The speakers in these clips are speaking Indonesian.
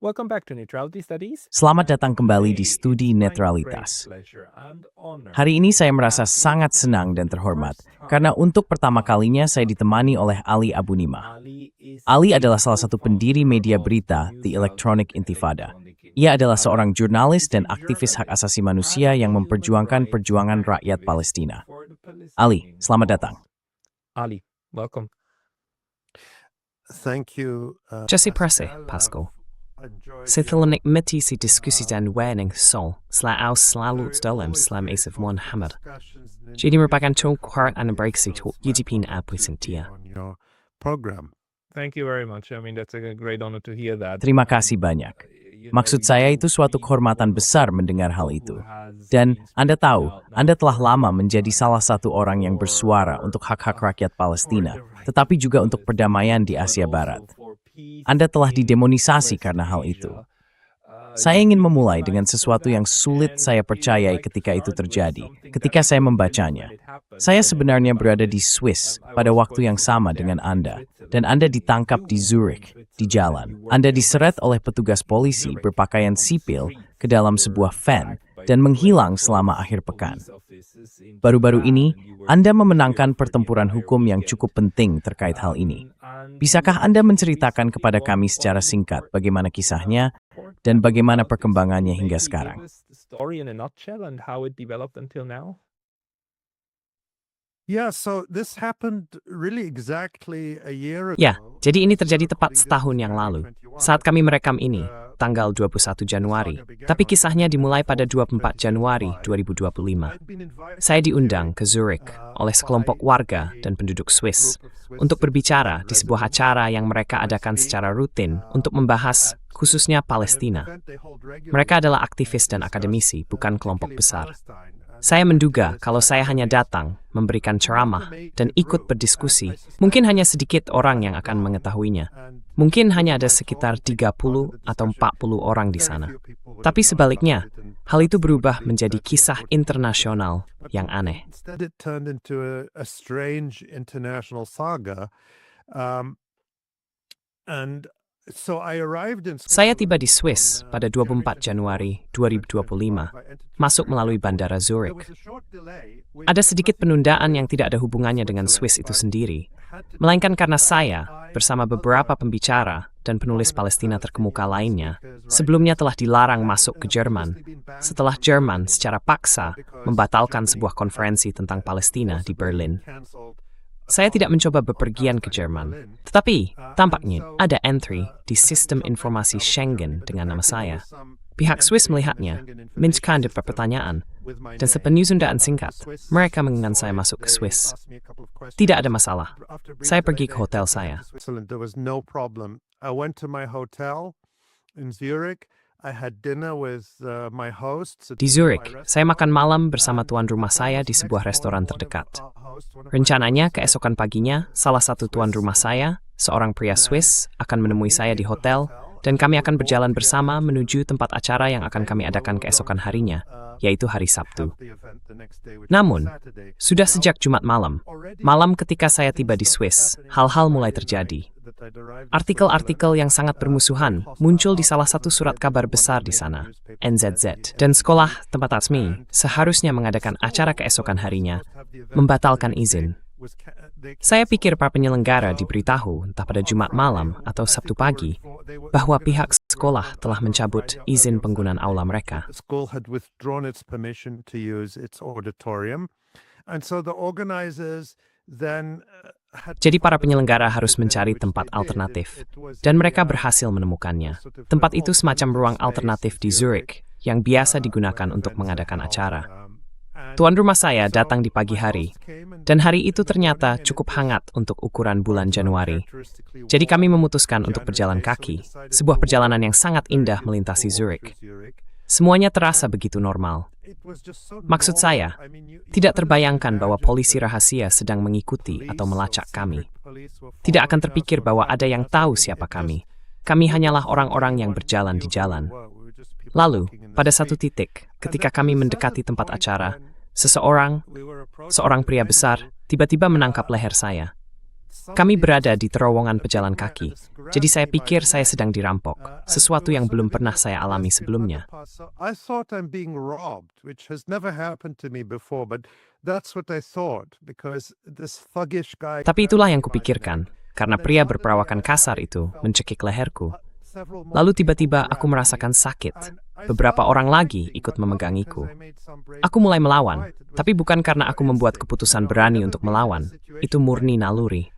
Welcome back to Neutrality Studies. Selamat datang kembali di Studi Netralitas. Hari ini saya merasa sangat senang dan terhormat karena untuk pertama kalinya saya ditemani oleh Ali Abunimah. Ali adalah salah satu pendiri media berita The Electronic Intifada. Ia adalah seorang jurnalis dan aktivis hak asasi manusia yang memperjuangkan perjuangan rakyat Palestina. Ali, selamat datang. Ali, welcome. Thank you. Jesse Presse, Pascal. Setelah menikmati diskusi dan warning Sol, selalu dalam selama Asif Muhammad. Jadi merupakan contoh dan bereaksi UDP presentasi. Thank you very much. I mean, that's a great honor to hear that. Terima kasih banyak. Maksud saya itu suatu kehormatan besar mendengar hal itu. Dan Anda tahu, Anda telah lama menjadi salah satu orang yang bersuara untuk hak-hak rakyat Palestina, tetapi juga untuk perdamaian di Asia Barat. Anda telah didemonisasi karena hal itu. Saya ingin memulai dengan sesuatu yang sulit saya percayai ketika itu terjadi, ketika saya membacanya. Saya sebenarnya berada di Swiss pada waktu yang sama dengan Anda, dan Anda ditangkap di Zurich, di jalan. Anda diseret oleh petugas polisi berpakaian sipil ke dalam sebuah van dan menghilang selama akhir pekan. Baru-baru ini, Anda memenangkan pertempuran hukum yang cukup penting terkait hal ini. Bisakah Anda menceritakan kepada kami secara singkat bagaimana kisahnya dan bagaimana perkembangannya hingga sekarang? Ya, jadi ini terjadi tepat setahun yang lalu, saat kami merekam ini, tanggal 21 Januari. Tapi kisahnya dimulai pada 24 Januari 2025. Saya diundang ke Zurich oleh sekelompok warga dan penduduk Swiss untuk berbicara di sebuah acara yang mereka adakan secara rutin untuk membahas khususnya Palestina. Mereka adalah aktivis dan akademisi, bukan kelompok besar. Saya menduga kalau saya hanya datang, memberikan ceramah, dan ikut berdiskusi, mungkin hanya sedikit orang yang akan mengetahuinya. Mungkin hanya ada sekitar 30 atau 40 orang di sana. Tapi sebaliknya, hal itu berubah menjadi kisah internasional yang aneh. Saya tiba di Swiss pada 24 Januari 2025, masuk melalui Bandara Zurich. Ada sedikit penundaan yang tidak ada hubungannya dengan Swiss itu sendiri, melainkan karena saya, bersama beberapa pembicara dan penulis Palestina terkemuka lainnya, sebelumnya telah dilarang masuk ke Jerman, setelah Jerman secara paksa membatalkan sebuah konferensi tentang Palestina di Berlin. Saya tidak mencoba bepergian ke Jerman, tetapi tampaknya ada entry di sistem informasi Schengen dengan nama saya. Pihak Swiss melihatnya, menjadikan pertanyaan, dan sepenyusundaan singkat, mereka menginginkan saya masuk ke Swiss. Tidak ada masalah. Saya pergi ke hotel saya. Di Zurich, saya makan malam bersama tuan rumah saya di sebuah restoran terdekat. Rencananya, keesokan paginya, salah satu tuan rumah saya, seorang pria Swiss, akan menemui saya di hotel, dan kami akan berjalan bersama menuju tempat acara yang akan kami adakan keesokan harinya, yaitu hari Sabtu. Namun, sudah sejak Jumat malam ketika saya tiba di Swiss, hal-hal mulai terjadi. Artikel-artikel yang sangat bermusuhan muncul di salah satu surat kabar besar di sana, NZZ, dan sekolah tempat Asmi seharusnya mengadakan acara keesokan harinya, membatalkan izin. Saya pikir para penyelenggara diberitahu entah pada Jumat malam atau Sabtu pagi bahwa pihak sekolah telah mencabut izin penggunaan aula mereka. Jadi para penyelenggara harus mencari tempat alternatif, dan mereka berhasil menemukannya. Tempat itu semacam ruang alternatif di Zurich yang biasa digunakan untuk mengadakan acara. Tuan rumah saya datang di pagi hari, dan hari itu ternyata cukup hangat untuk ukuran bulan Januari. Jadi kami memutuskan untuk berjalan kaki, sebuah perjalanan yang sangat indah melintasi Zurich. Semuanya terasa begitu normal. Maksud saya, tidak terbayangkan bahwa polisi rahasia sedang mengikuti atau melacak kami. Tidak akan terpikir bahwa ada yang tahu siapa kami. Kami hanyalah orang-orang yang berjalan di jalan. Lalu, pada satu titik, ketika kami mendekati tempat acara, seorang pria besar, tiba-tiba menangkap leher saya. Kami berada di terowongan pejalan kaki, jadi saya pikir saya sedang dirampok, sesuatu yang belum pernah saya alami sebelumnya. I thought I'm being robbed, which has never happened to me before, but that's what I thought because this thuggish guy. Tapi itulah yang kupikirkan, karena pria berperawakan kasar itu mencekik leherku. Lalu tiba-tiba aku merasakan sakit. Beberapa orang lagi ikut memegangiku. Aku mulai melawan, tapi bukan karena aku membuat keputusan berani untuk melawan. Itu murni naluri.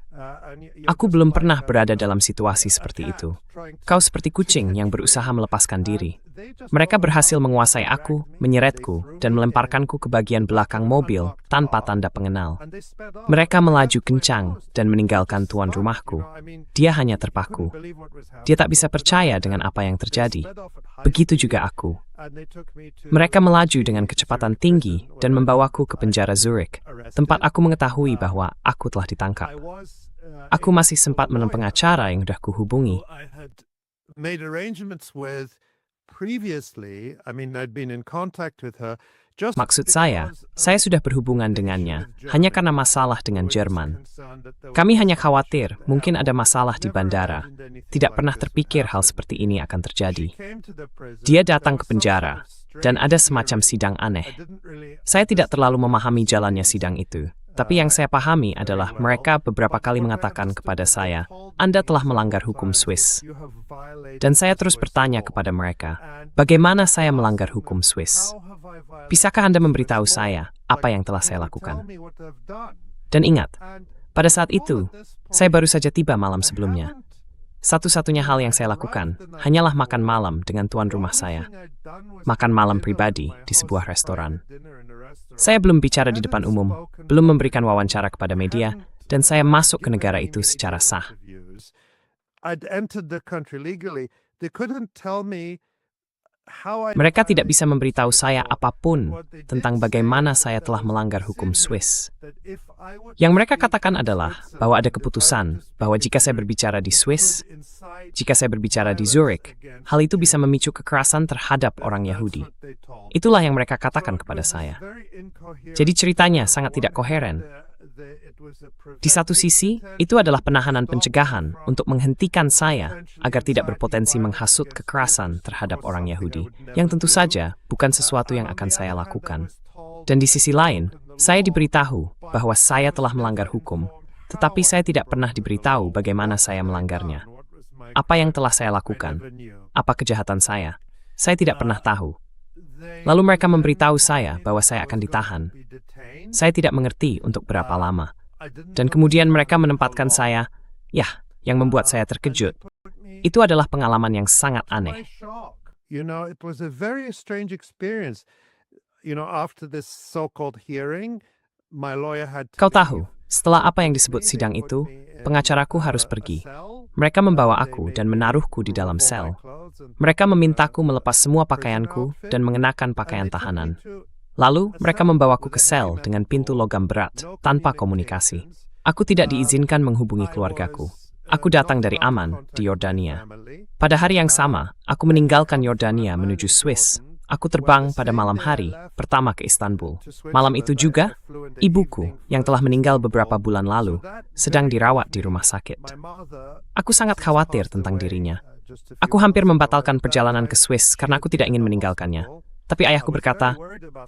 Aku belum pernah berada dalam situasi seperti itu. Kau seperti kucing yang berusaha melepaskan diri. Mereka berhasil menguasai aku, menyeretku, dan melemparkanku ke bagian belakang mobil tanpa tanda pengenal. Mereka melaju kencang dan meninggalkan tuan rumahku. Dia hanya terpaku. Dia tak bisa percaya dengan apa yang terjadi. Begitu juga aku. Mereka melaju dengan kecepatan tinggi dan membawaku ke penjara Zurich, tempat aku mengetahui bahwa aku telah ditangkap. Aku masih sempat menemukan pengacara yang sudah kuhubungi. Maksud saya sudah berhubungan dengannya hanya karena masalah dengan Jerman. Kami hanya khawatir mungkin ada masalah di bandara. Tidak pernah terpikir hal seperti ini akan terjadi. Dia datang ke penjara, dan ada semacam sidang aneh. Saya tidak terlalu memahami jalannya sidang itu. Tapi yang saya pahami adalah mereka beberapa kali mengatakan kepada saya, Anda telah melanggar hukum Swiss. Dan saya terus bertanya kepada mereka, bagaimana saya melanggar hukum Swiss? Bisakah Anda memberitahu saya apa yang telah saya lakukan? Dan ingat, pada saat itu, saya baru saja tiba malam sebelumnya. Satu-satunya hal yang saya lakukan hanyalah makan malam dengan tuan rumah saya. Makan malam pribadi di sebuah restoran. Saya belum bicara di depan umum, belum memberikan wawancara kepada media, dan saya masuk ke negara itu secara sah. Mereka tidak bisa memberitahu saya apapun tentang bagaimana saya telah melanggar hukum Swiss. Yang mereka katakan adalah bahwa ada keputusan bahwa jika saya berbicara di Swiss, jika saya berbicara di Zurich, hal itu bisa memicu kekerasan terhadap orang Yahudi. Itulah yang mereka katakan kepada saya. Jadi ceritanya sangat tidak koheren. Di satu sisi, itu adalah penahanan pencegahan untuk menghentikan saya agar tidak berpotensi menghasut kekerasan terhadap orang Yahudi, yang tentu saja bukan sesuatu yang akan saya lakukan. Dan di sisi lain, saya diberitahu bahwa saya telah melanggar hukum, tetapi saya tidak pernah diberitahu bagaimana saya melanggarnya. Apa yang telah saya lakukan? Apa kejahatan saya? Saya tidak pernah tahu. Lalu mereka memberitahu saya bahwa saya akan ditahan. Saya tidak mengerti untuk berapa lama. Dan kemudian mereka menempatkan saya, yang membuat saya terkejut. Itu adalah pengalaman yang sangat aneh. It was a very strange experience. After this so-called hearing, my lawyer had to Kau tahu, setelah apa yang disebut sidang itu, pengacaraku harus pergi. Mereka membawa aku dan menaruhku di dalam sel. Mereka memintaku melepas semua pakaianku dan mengenakan pakaian tahanan. Lalu, mereka membawaku ke sel dengan pintu logam berat, tanpa komunikasi. Aku tidak diizinkan menghubungi keluargaku. Aku datang dari Amman, di Yordania. Pada hari yang sama, aku meninggalkan Yordania menuju Swiss. Aku terbang pada malam hari, pertama ke Istanbul. Malam itu juga, ibuku, yang telah meninggal beberapa bulan lalu, sedang dirawat di rumah sakit. Aku sangat khawatir tentang dirinya. Aku hampir membatalkan perjalanan ke Swiss karena aku tidak ingin meninggalkannya. Tapi ayahku berkata,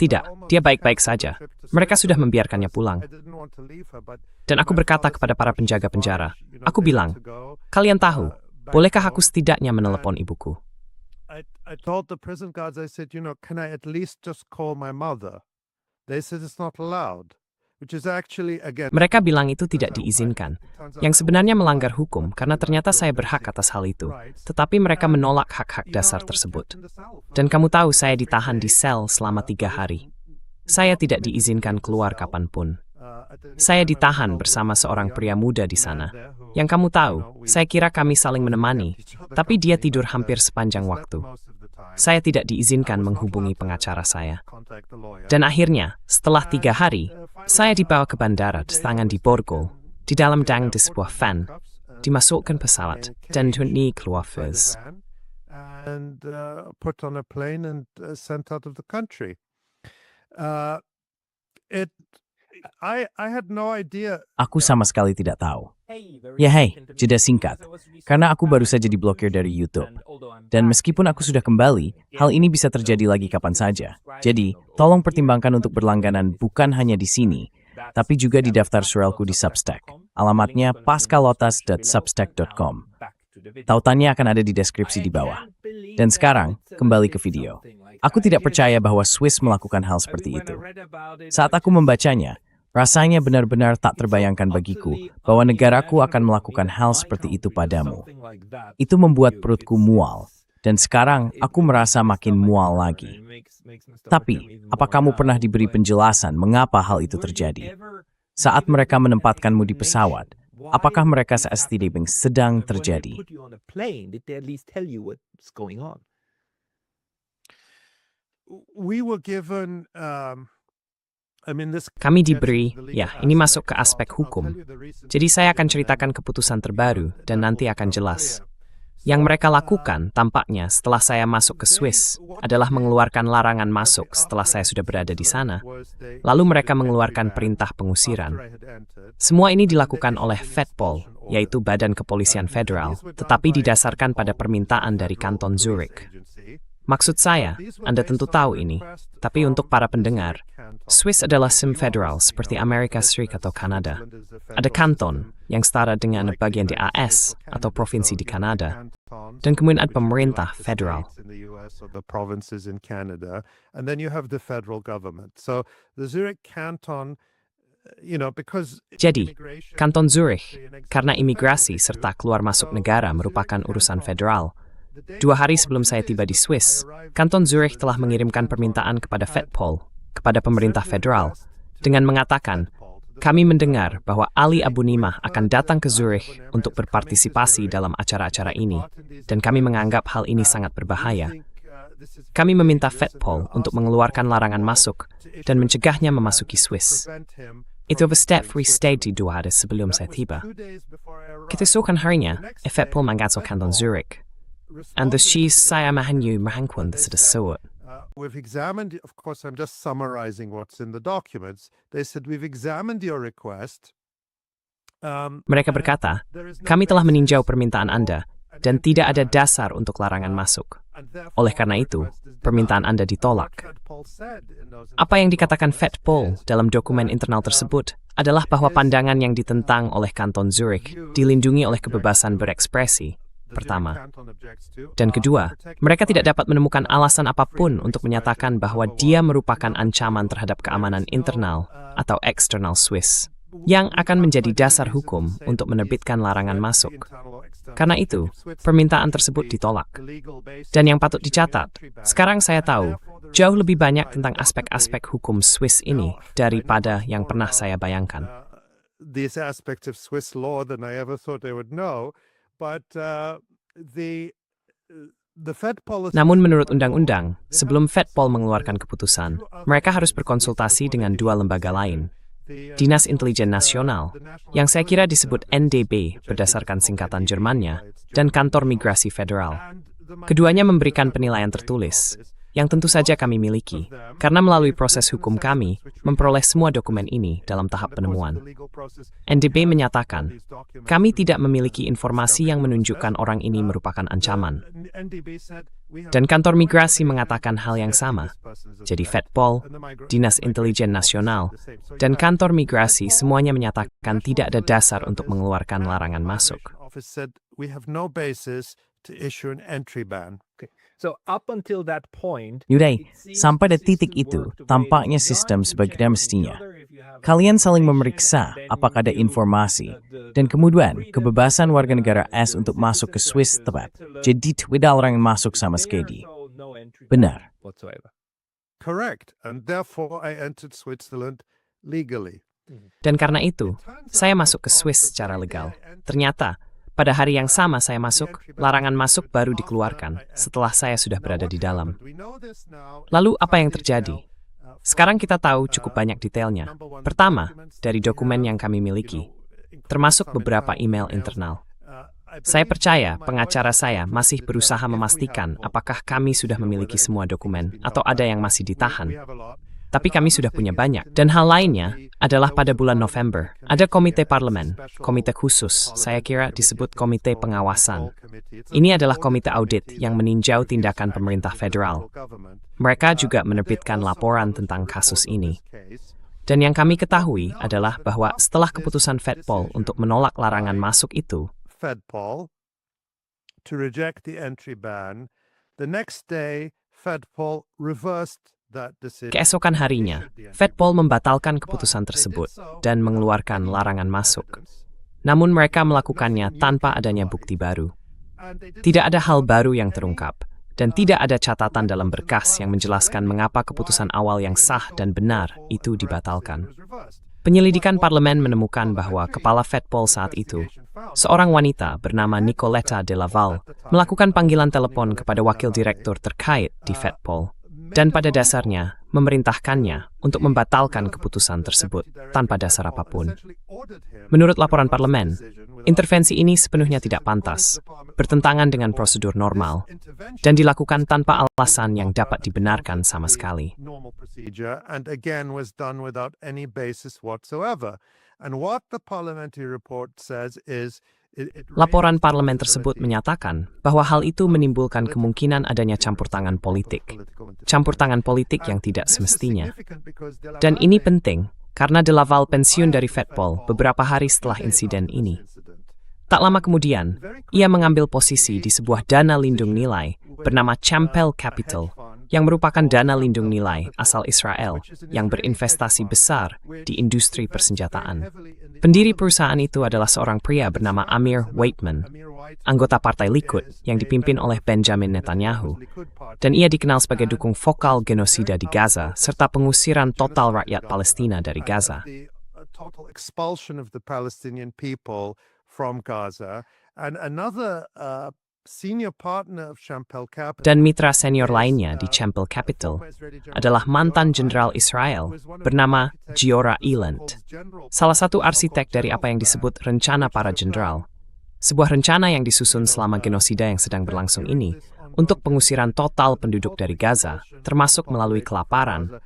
tidak, dia baik-baik saja. Mereka sudah membiarkannya pulang. Dan aku berkata kepada para penjaga penjara, aku bilang, kalian tahu, bolehkah aku setidaknya menelepon ibuku? I told the prison guards, I said, can I at least just call my mother? They said it's not allowed, which is actually, again... Mereka bilang itu tidak diizinkan, yang sebenarnya melanggar hukum karena ternyata saya berhak atas hal itu. Tetapi mereka menolak hak-hak dasar tersebut. Dan kamu tahu saya ditahan di sel selama 3 hari. Saya tidak diizinkan keluar kapanpun. Saya ditahan bersama seorang pria muda di sana. Yang kamu tahu, saya kira kami saling menemani, tapi dia tidur hampir sepanjang waktu. Saya tidak diizinkan menghubungi pengacara saya. Dan akhirnya, setelah 3 hari, saya dibawa ke bandara tangan di Borgol, di dalam dang di sebuah van, dimasukkan pesawat, dan naik keluar Fez. And put on a plane and sent out of the country. I had no idea. Aku sama sekali tidak tahu. Ya hei, jeda singkat. Karena aku baru saja diblokir dari YouTube. Dan meskipun aku sudah kembali, hal ini bisa terjadi lagi kapan saja. Jadi, tolong pertimbangkan untuk berlangganan bukan hanya di sini, tapi juga di daftar surelku di Substack. Alamatnya pascalotas.substack.com. Tautannya akan ada di deskripsi di bawah. Dan sekarang, kembali ke video. Aku tidak percaya bahwa Swiss melakukan hal seperti itu. Saat aku membacanya, rasanya benar-benar tak terbayangkan bagiku bahwa negaraku akan melakukan hal seperti itu padamu. Itu membuat perutku mual, dan sekarang aku merasa makin mual lagi. Tapi, apa kamu pernah diberi penjelasan mengapa hal itu terjadi? Saat mereka menempatkanmu di pesawat, apakah mereka STD sedang terjadi? We were given Kami diberi, ya ini masuk ke aspek hukum. Jadi saya akan ceritakan keputusan terbaru dan nanti akan jelas. Yang mereka lakukan tampaknya setelah saya masuk ke Swiss adalah mengeluarkan larangan masuk setelah saya sudah berada di sana. Lalu mereka mengeluarkan perintah pengusiran. Semua ini dilakukan oleh Fedpol, yaitu Badan Kepolisian Federal, tetapi didasarkan pada permintaan dari Kanton Zurich. Maksud saya, Anda tentu tahu ini, tapi untuk para pendengar, Swiss adalah sim federal seperti Amerika Serikat atau Kanada. Ada kanton yang setara dengan bagian di AS atau provinsi di Kanada, dan kemudian ada pemerintah federal. Jadi, Kanton Zurich, karena imigrasi serta keluar masuk negara merupakan urusan federal, 2 hari sebelum saya tiba di Swiss, Kanton Zurich telah mengirimkan permintaan kepada Fedpol, kepada pemerintah federal, dengan mengatakan, kami mendengar bahwa Ali Abu Nimah akan datang ke Zurich untuk berpartisipasi dalam acara-acara ini, dan kami menganggap hal ini sangat berbahaya. Kami meminta Fedpol untuk mengeluarkan larangan masuk dan mencegahnya memasuki Swiss. Itu step free stayed di 2 hari sebelum saya tiba. Keesokan harinya, Fedpol menggagal Kanton Zurich. And the she's saya mahanyu mahangkun sedesawat. We've examined, of course, I'm just summarizing what's in the documents. They said we've examined your request. Mereka berkata, kami telah meninjau permintaan Anda dan tidak ada dasar untuk larangan masuk. Oleh karena itu, permintaan Anda ditolak. Apa yang dikatakan Fedpol dalam dokumen internal tersebut adalah bahwa pandangan yang ditentang oleh Kanton Zurich dilindungi oleh kebebasan berekspresi. Pertama. Dan kedua, mereka tidak dapat menemukan alasan apapun untuk menyatakan bahwa dia merupakan ancaman terhadap keamanan internal atau eksternal Swiss, yang akan menjadi dasar hukum untuk menerbitkan larangan masuk. Karena itu, permintaan tersebut ditolak. Dan yang patut dicatat, sekarang saya tahu jauh lebih banyak tentang aspek-aspek hukum Swiss ini daripada yang pernah saya bayangkan. These aspects of Swiss law than I ever thought I would know. But the Fed policy. Namun menurut undang-undang, sebelum Fedpol mengeluarkan keputusan, mereka harus berkonsultasi dengan 2 lembaga lain. Dinas Intelijen Nasional, yang saya kira disebut NDB berdasarkan singkatan Jermannya, dan Kantor Migrasi Federal. Keduanya memberikan penilaian tertulis, yang tentu saja kami miliki, karena melalui proses hukum kami memperoleh semua dokumen ini dalam tahap penemuan. NDB menyatakan, kami tidak memiliki informasi yang menunjukkan orang ini merupakan ancaman. Dan Kantor Migrasi mengatakan hal yang sama. Jadi Fedpol, Dinas Intelijen Nasional, dan Kantor Migrasi semuanya menyatakan tidak ada dasar untuk mengeluarkan larangan masuk. Yudai, sampai pada titik itu, tampaknya sistem sebagaimana mestinya. Kalian saling memeriksa apakah ada informasi, dan kemudian kebebasan warga negara S untuk masuk ke Swiss tepat. Jadi tidak orang yang masuk sama sekali. Benar. Correct, and therefore I entered Switzerland legally. Dan karena itu, saya masuk ke Swiss secara legal. Ternyata, pada hari yang sama saya masuk, larangan masuk baru dikeluarkan setelah saya sudah berada di dalam. Lalu apa yang terjadi? Sekarang kita tahu cukup banyak detailnya. Pertama, dari dokumen yang kami miliki, termasuk beberapa email internal. Saya percaya pengacara saya masih berusaha memastikan apakah kami sudah memiliki semua dokumen atau ada yang masih ditahan. tapi kami sudah punya banyak. Dan hal lainnya adalah pada bulan November, ada komite parlemen, komite khusus, saya kira disebut komite pengawasan. Ini adalah komite audit yang meninjau tindakan pemerintah federal. Mereka juga menerbitkan laporan tentang kasus ini. Dan yang kami ketahui adalah bahwa setelah keputusan FedPol untuk menolak larangan masuk itu, FedPol to reject the entry ban, the next day FedPol reversed that decision. keesokan harinya, FedPol membatalkan keputusan tersebut dan mengeluarkan larangan masuk. Namun mereka melakukannya tanpa adanya bukti baru. Tidak ada hal baru yang terungkap, dan tidak ada catatan dalam berkas yang menjelaskan mengapa keputusan awal yang sah dan benar itu dibatalkan. Penyelidikan parlemen menemukan bahwa kepala FedPol saat itu, seorang wanita bernama Nicoletta de Laval, melakukan panggilan telepon kepada wakil direktur terkait di FedPol, dan pada dasarnya memerintahkannya untuk membatalkan keputusan tersebut tanpa dasar apapun. Menurut laporan parlemen, intervensi ini sepenuhnya tidak pantas, bertentangan dengan prosedur normal, dan dilakukan tanpa alasan yang dapat dibenarkan sama sekali. Normal procedure and again was done without any basis whatsoever. And what the parliamentary report says is Laporan parlemen tersebut menyatakan bahwa hal itu menimbulkan kemungkinan adanya campur tangan politik. Campur tangan politik yang tidak semestinya. Dan ini penting karena De Laval pensiun dari FedPol beberapa hari setelah insiden ini. Tak lama kemudian, ia mengambil posisi di sebuah dana lindung nilai bernama Champel Capital, yang merupakan dana lindung nilai asal Israel yang berinvestasi besar di industri persenjataan. Pendiri perusahaan itu adalah seorang pria bernama Amir Weitman, anggota Partai Likud yang dipimpin oleh Benjamin Netanyahu, dan ia dikenal sebagai dukung vokal genosida di Gaza serta pengusiran total rakyat Palestina dari Gaza. total expulsion of the Palestinian people from Gaza. And another senior partner of Champel Capital Dan mitra senior lainnya di Champel Capital adalah mantan jenderal Israel bernama Giora Eiland, salah satu arsitek dari apa yang disebut rencana para jenderal, sebuah rencana yang disusun selama genosida yang sedang berlangsung ini untuk pengusiran total penduduk dari Gaza, termasuk melalui kelaparan,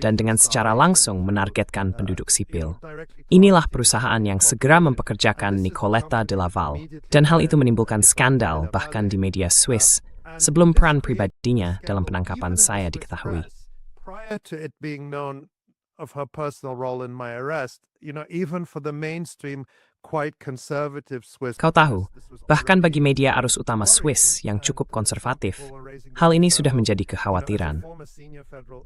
dan dengan secara langsung menargetkan penduduk sipil. Inilah perusahaan yang segera mempekerjakan Nicoletta de Laval, dan hal itu menimbulkan skandal bahkan di media Swiss sebelum peran pribadinya dalam penangkapan saya diketahui. prior to it being known of her personal role in my arrest, even for the mainstream quite conservative Swiss. Kau tahu, bahkan bagi media arus utama Swiss yang cukup konservatif, hal ini sudah menjadi kekhawatiran.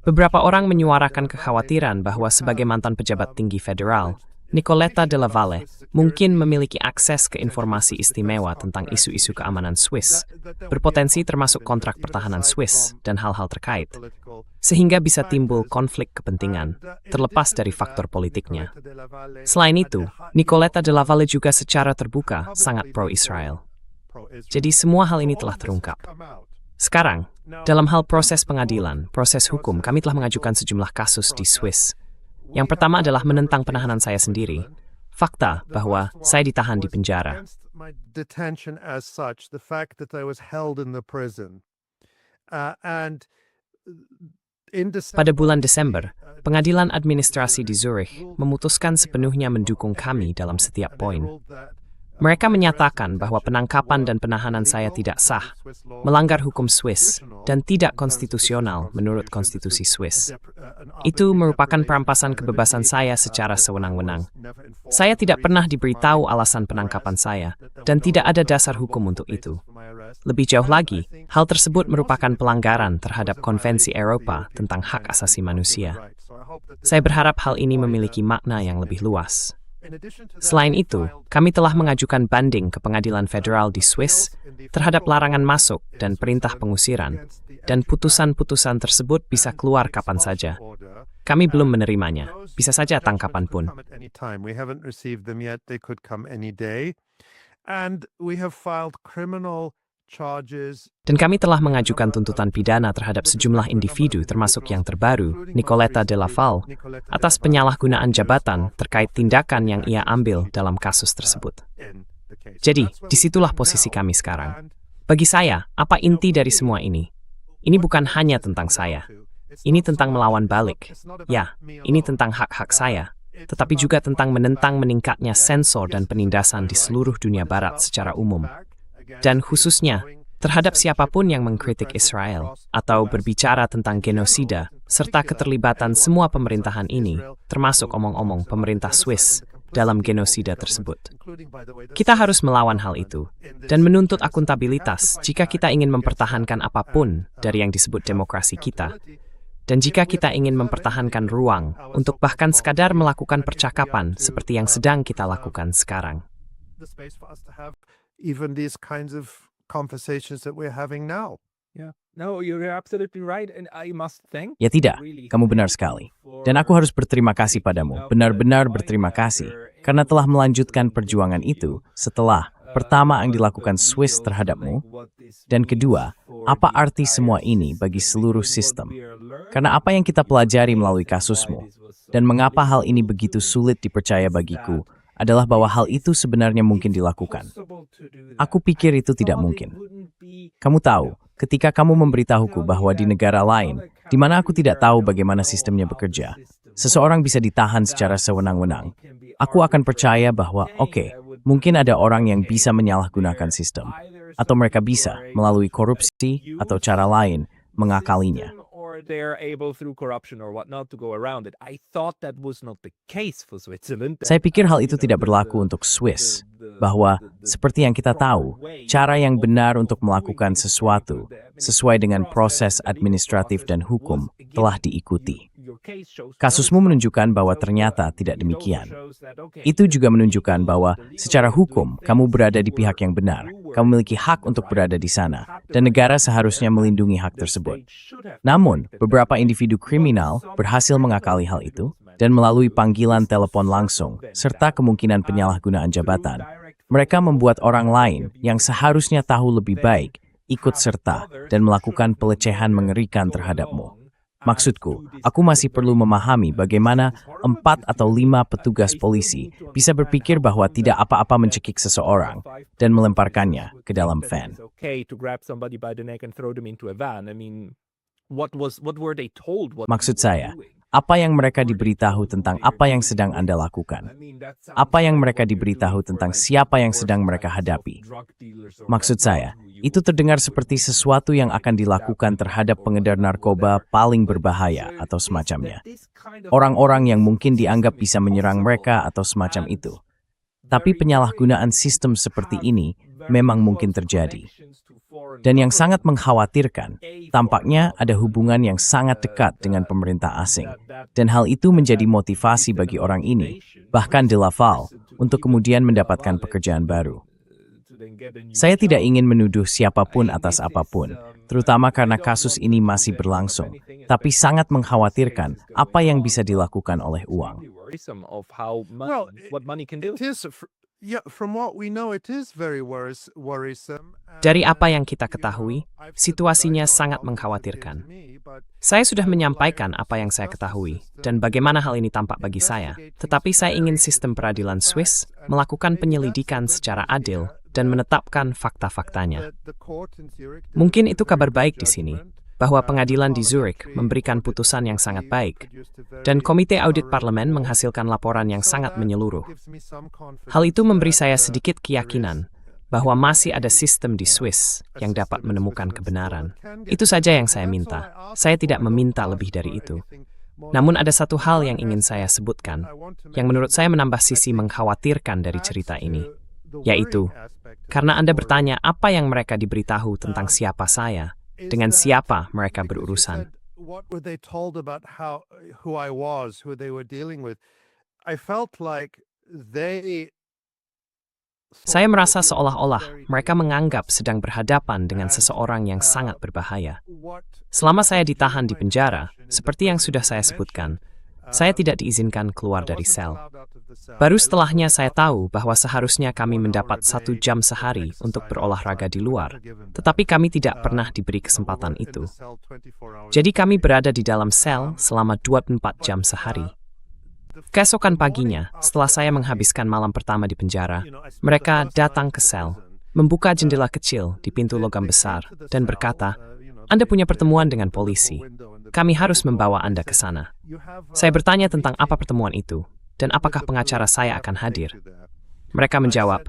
Beberapa orang menyuarakan kekhawatiran bahwa sebagai mantan pejabat tinggi federal, Nicoletta de Laval mungkin memiliki akses ke informasi istimewa tentang isu-isu keamanan Swiss, berpotensi termasuk kontrak pertahanan Swiss dan hal-hal terkait, sehingga bisa timbul konflik kepentingan, terlepas dari faktor politiknya. Selain itu, Nicoletta de Laval juga secara terbuka sangat pro-Israel. Jadi semua hal ini telah terungkap. Sekarang, dalam hal proses pengadilan, proses hukum, kami telah mengajukan sejumlah kasus di Swiss. Yang pertama adalah menentang penahanan saya sendiri. Fakta bahwa saya ditahan di penjara. Detention as such, the fact that I was held in the prison. And in Pada bulan Desember, pengadilan administrasi di Zurich memutuskan sepenuhnya mendukung kami dalam setiap poin. Mereka menyatakan bahwa penangkapan dan penahanan saya tidak sah, melanggar hukum Swiss, dan tidak konstitusional menurut konstitusi Swiss. Itu merupakan perampasan kebebasan saya secara sewenang-wenang. Saya tidak pernah diberitahu alasan penangkapan saya, dan tidak ada dasar hukum untuk itu. Lebih jauh lagi, hal tersebut merupakan pelanggaran terhadap Konvensi Eropa tentang hak asasi manusia. Saya berharap hal ini memiliki makna yang lebih luas. Selain itu, kami telah mengajukan banding ke pengadilan federal di Swiss terhadap larangan masuk dan perintah pengusiran, dan putusan-putusan tersebut bisa keluar kapan saja. Kami belum menerimanya, bisa saja tangkapan pun. We haven't received them yet. They could come any day. And we have filed criminal charges. Dan kami telah mengajukan tuntutan pidana terhadap sejumlah individu termasuk yang terbaru, Nicoletta de Laval, atas penyalahgunaan jabatan terkait tindakan yang ia ambil dalam kasus tersebut. Jadi, disitulah posisi kami sekarang. Bagi saya, apa inti dari semua ini? Ini bukan hanya tentang saya. Ini tentang melawan balik. Ya, ini tentang hak-hak saya, tetapi juga tentang menentang meningkatnya sensor dan penindasan di seluruh dunia barat secara umum. Dan khususnya, terhadap siapapun yang mengkritik Israel atau berbicara tentang genosida, serta keterlibatan semua pemerintahan ini, termasuk omong-omong pemerintah Swiss, dalam genosida tersebut. Kita harus melawan hal itu dan menuntut akuntabilitas jika kita ingin mempertahankan apapun dari yang disebut demokrasi kita. Dan jika kita ingin mempertahankan ruang untuk bahkan sekadar melakukan percakapan seperti yang sedang kita lakukan sekarang. Even these kinds of conversations that we're having now. Yeah. No, you're absolutely right, and I must thank. Ya tidak, kamu benar sekali. Dan aku harus berterima kasih padamu, benar-benar berterima kasih, karena telah melanjutkan perjuangan itu setelah pertama yang dilakukan Swiss terhadapmu, dan kedua, apa arti semua ini bagi seluruh sistem? Karena apa yang kita pelajari melalui kasusmu, dan mengapa hal ini begitu sulit dipercaya bagiku, adalah bahwa hal itu sebenarnya mungkin dilakukan. Aku pikir itu tidak mungkin. Kamu tahu, ketika kamu memberitahuku bahwa di negara lain, di mana aku tidak tahu bagaimana sistemnya bekerja, seseorang bisa ditahan secara sewenang-wenang, aku akan percaya bahwa, oke, mungkin ada orang yang bisa menyalahgunakan sistem, atau mereka bisa, melalui korupsi atau cara lain, mengakalinya. They're able through corruption or whatnot to go around it. I thought that was not the case for Switzerland. Saya pikir hal itu tidak berlaku untuk Swiss, bahwa seperti yang kita tahu, cara yang benar untuk melakukan sesuatu sesuai dengan proses administratif dan hukum telah diikuti. Kasusmu menunjukkan bahwa ternyata tidak demikian. Itu juga menunjukkan bahwa secara hukum kamu berada di pihak yang benar, kamu memiliki hak untuk berada di sana, dan negara seharusnya melindungi hak tersebut. Namun, beberapa individu kriminal berhasil mengakali hal itu, dan melalui panggilan telepon langsung, serta kemungkinan penyalahgunaan jabatan, mereka membuat orang lain yang seharusnya tahu lebih baik ikut serta dan melakukan pelecehan mengerikan terhadapmu. Maksudku, aku masih perlu memahami bagaimana 4 atau 5 petugas polisi bisa berpikir bahwa tidak apa-apa mencekik seseorang dan melemparkannya ke dalam van. Maksud saya, apa yang mereka diberitahu tentang apa yang sedang Anda lakukan? Apa yang mereka diberitahu tentang siapa yang sedang mereka hadapi? Maksud saya, itu terdengar seperti sesuatu yang akan dilakukan terhadap pengedar narkoba paling berbahaya atau semacamnya. Orang-orang yang mungkin dianggap bisa menyerang mereka atau semacam itu. Tapi penyalahgunaan sistem seperti ini memang mungkin terjadi. Dan yang sangat mengkhawatirkan, tampaknya ada hubungan yang sangat dekat dengan pemerintah asing. Dan hal itu menjadi motivasi bagi orang ini, bahkan de Laval, untuk kemudian mendapatkan pekerjaan baru. Saya tidak ingin menuduh siapapun atas apapun, terutama karena kasus ini masih berlangsung, tapi sangat mengkhawatirkan apa yang bisa dilakukan oleh uang. Well, it is, yeah, from what we know, it is very worrisome. Dari apa yang kita ketahui, situasinya sangat mengkhawatirkan. Saya sudah menyampaikan apa yang saya ketahui dan bagaimana hal ini tampak bagi saya, tetapi saya ingin sistem peradilan Swiss melakukan penyelidikan secara adil dan menetapkan fakta-faktanya. Mungkin itu kabar baik di sini, bahwa pengadilan di Zurich memberikan putusan yang sangat baik, dan Komite Audit Parlemen menghasilkan laporan yang sangat menyeluruh. Hal itu memberi saya sedikit keyakinan bahwa masih ada sistem di Swiss yang dapat menemukan kebenaran. Itu saja yang saya minta. Saya tidak meminta lebih dari itu. Namun ada satu hal yang ingin saya sebutkan, yang menurut saya menambah sisi mengkhawatirkan dari cerita ini, yaitu, karena Anda bertanya apa yang mereka diberitahu tentang siapa saya, dengan siapa mereka berurusan. What were they told about who I was, who they were dealing with? I felt like they. Saya merasa seolah-olah mereka menganggap sedang berhadapan dengan seseorang yang sangat berbahaya. Selama saya ditahan di penjara, seperti yang sudah saya sebutkan, saya tidak diizinkan keluar dari sel. Baru setelahnya saya tahu bahwa seharusnya kami mendapat 1 jam sehari untuk berolahraga di luar, tetapi kami tidak pernah diberi kesempatan itu. Jadi kami berada di dalam sel selama 24 jam sehari. Keesokan paginya, setelah saya menghabiskan malam pertama di penjara, mereka datang ke sel, membuka jendela kecil di pintu logam besar, dan berkata, Anda punya pertemuan dengan polisi. Kami harus membawa Anda ke sana. Saya bertanya tentang apa pertemuan itu, dan apakah pengacara saya akan hadir. Mereka menjawab,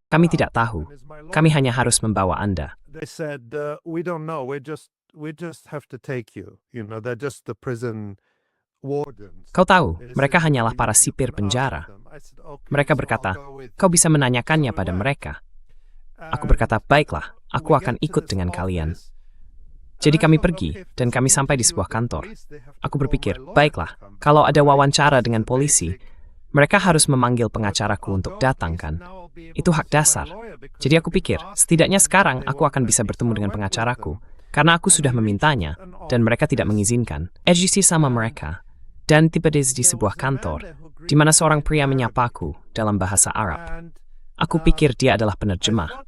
kami tidak tahu. Kami hanya harus membawa Anda. They said, we don't know. We just have to take you. You know, they're just the prison wardens. Kau tahu, mereka hanyalah para sipir penjara. Mereka berkata, kau bisa menanyakannya pada mereka. Aku berkata, baiklah, aku akan ikut dengan kalian. Jadi kami pergi, dan kami sampai di sebuah kantor. Aku berpikir, baiklah, kalau ada wawancara dengan polisi, mereka harus memanggil pengacaraku untuk datang, kan? Itu hak dasar. Jadi aku pikir, setidaknya sekarang aku akan bisa bertemu dengan pengacaraku, karena aku sudah memintanya, dan mereka tidak mengizinkan. EGC sama mereka, dan tiba-tiba di sebuah kantor, di mana seorang pria menyapaku dalam bahasa Arab. Aku pikir dia adalah penerjemah,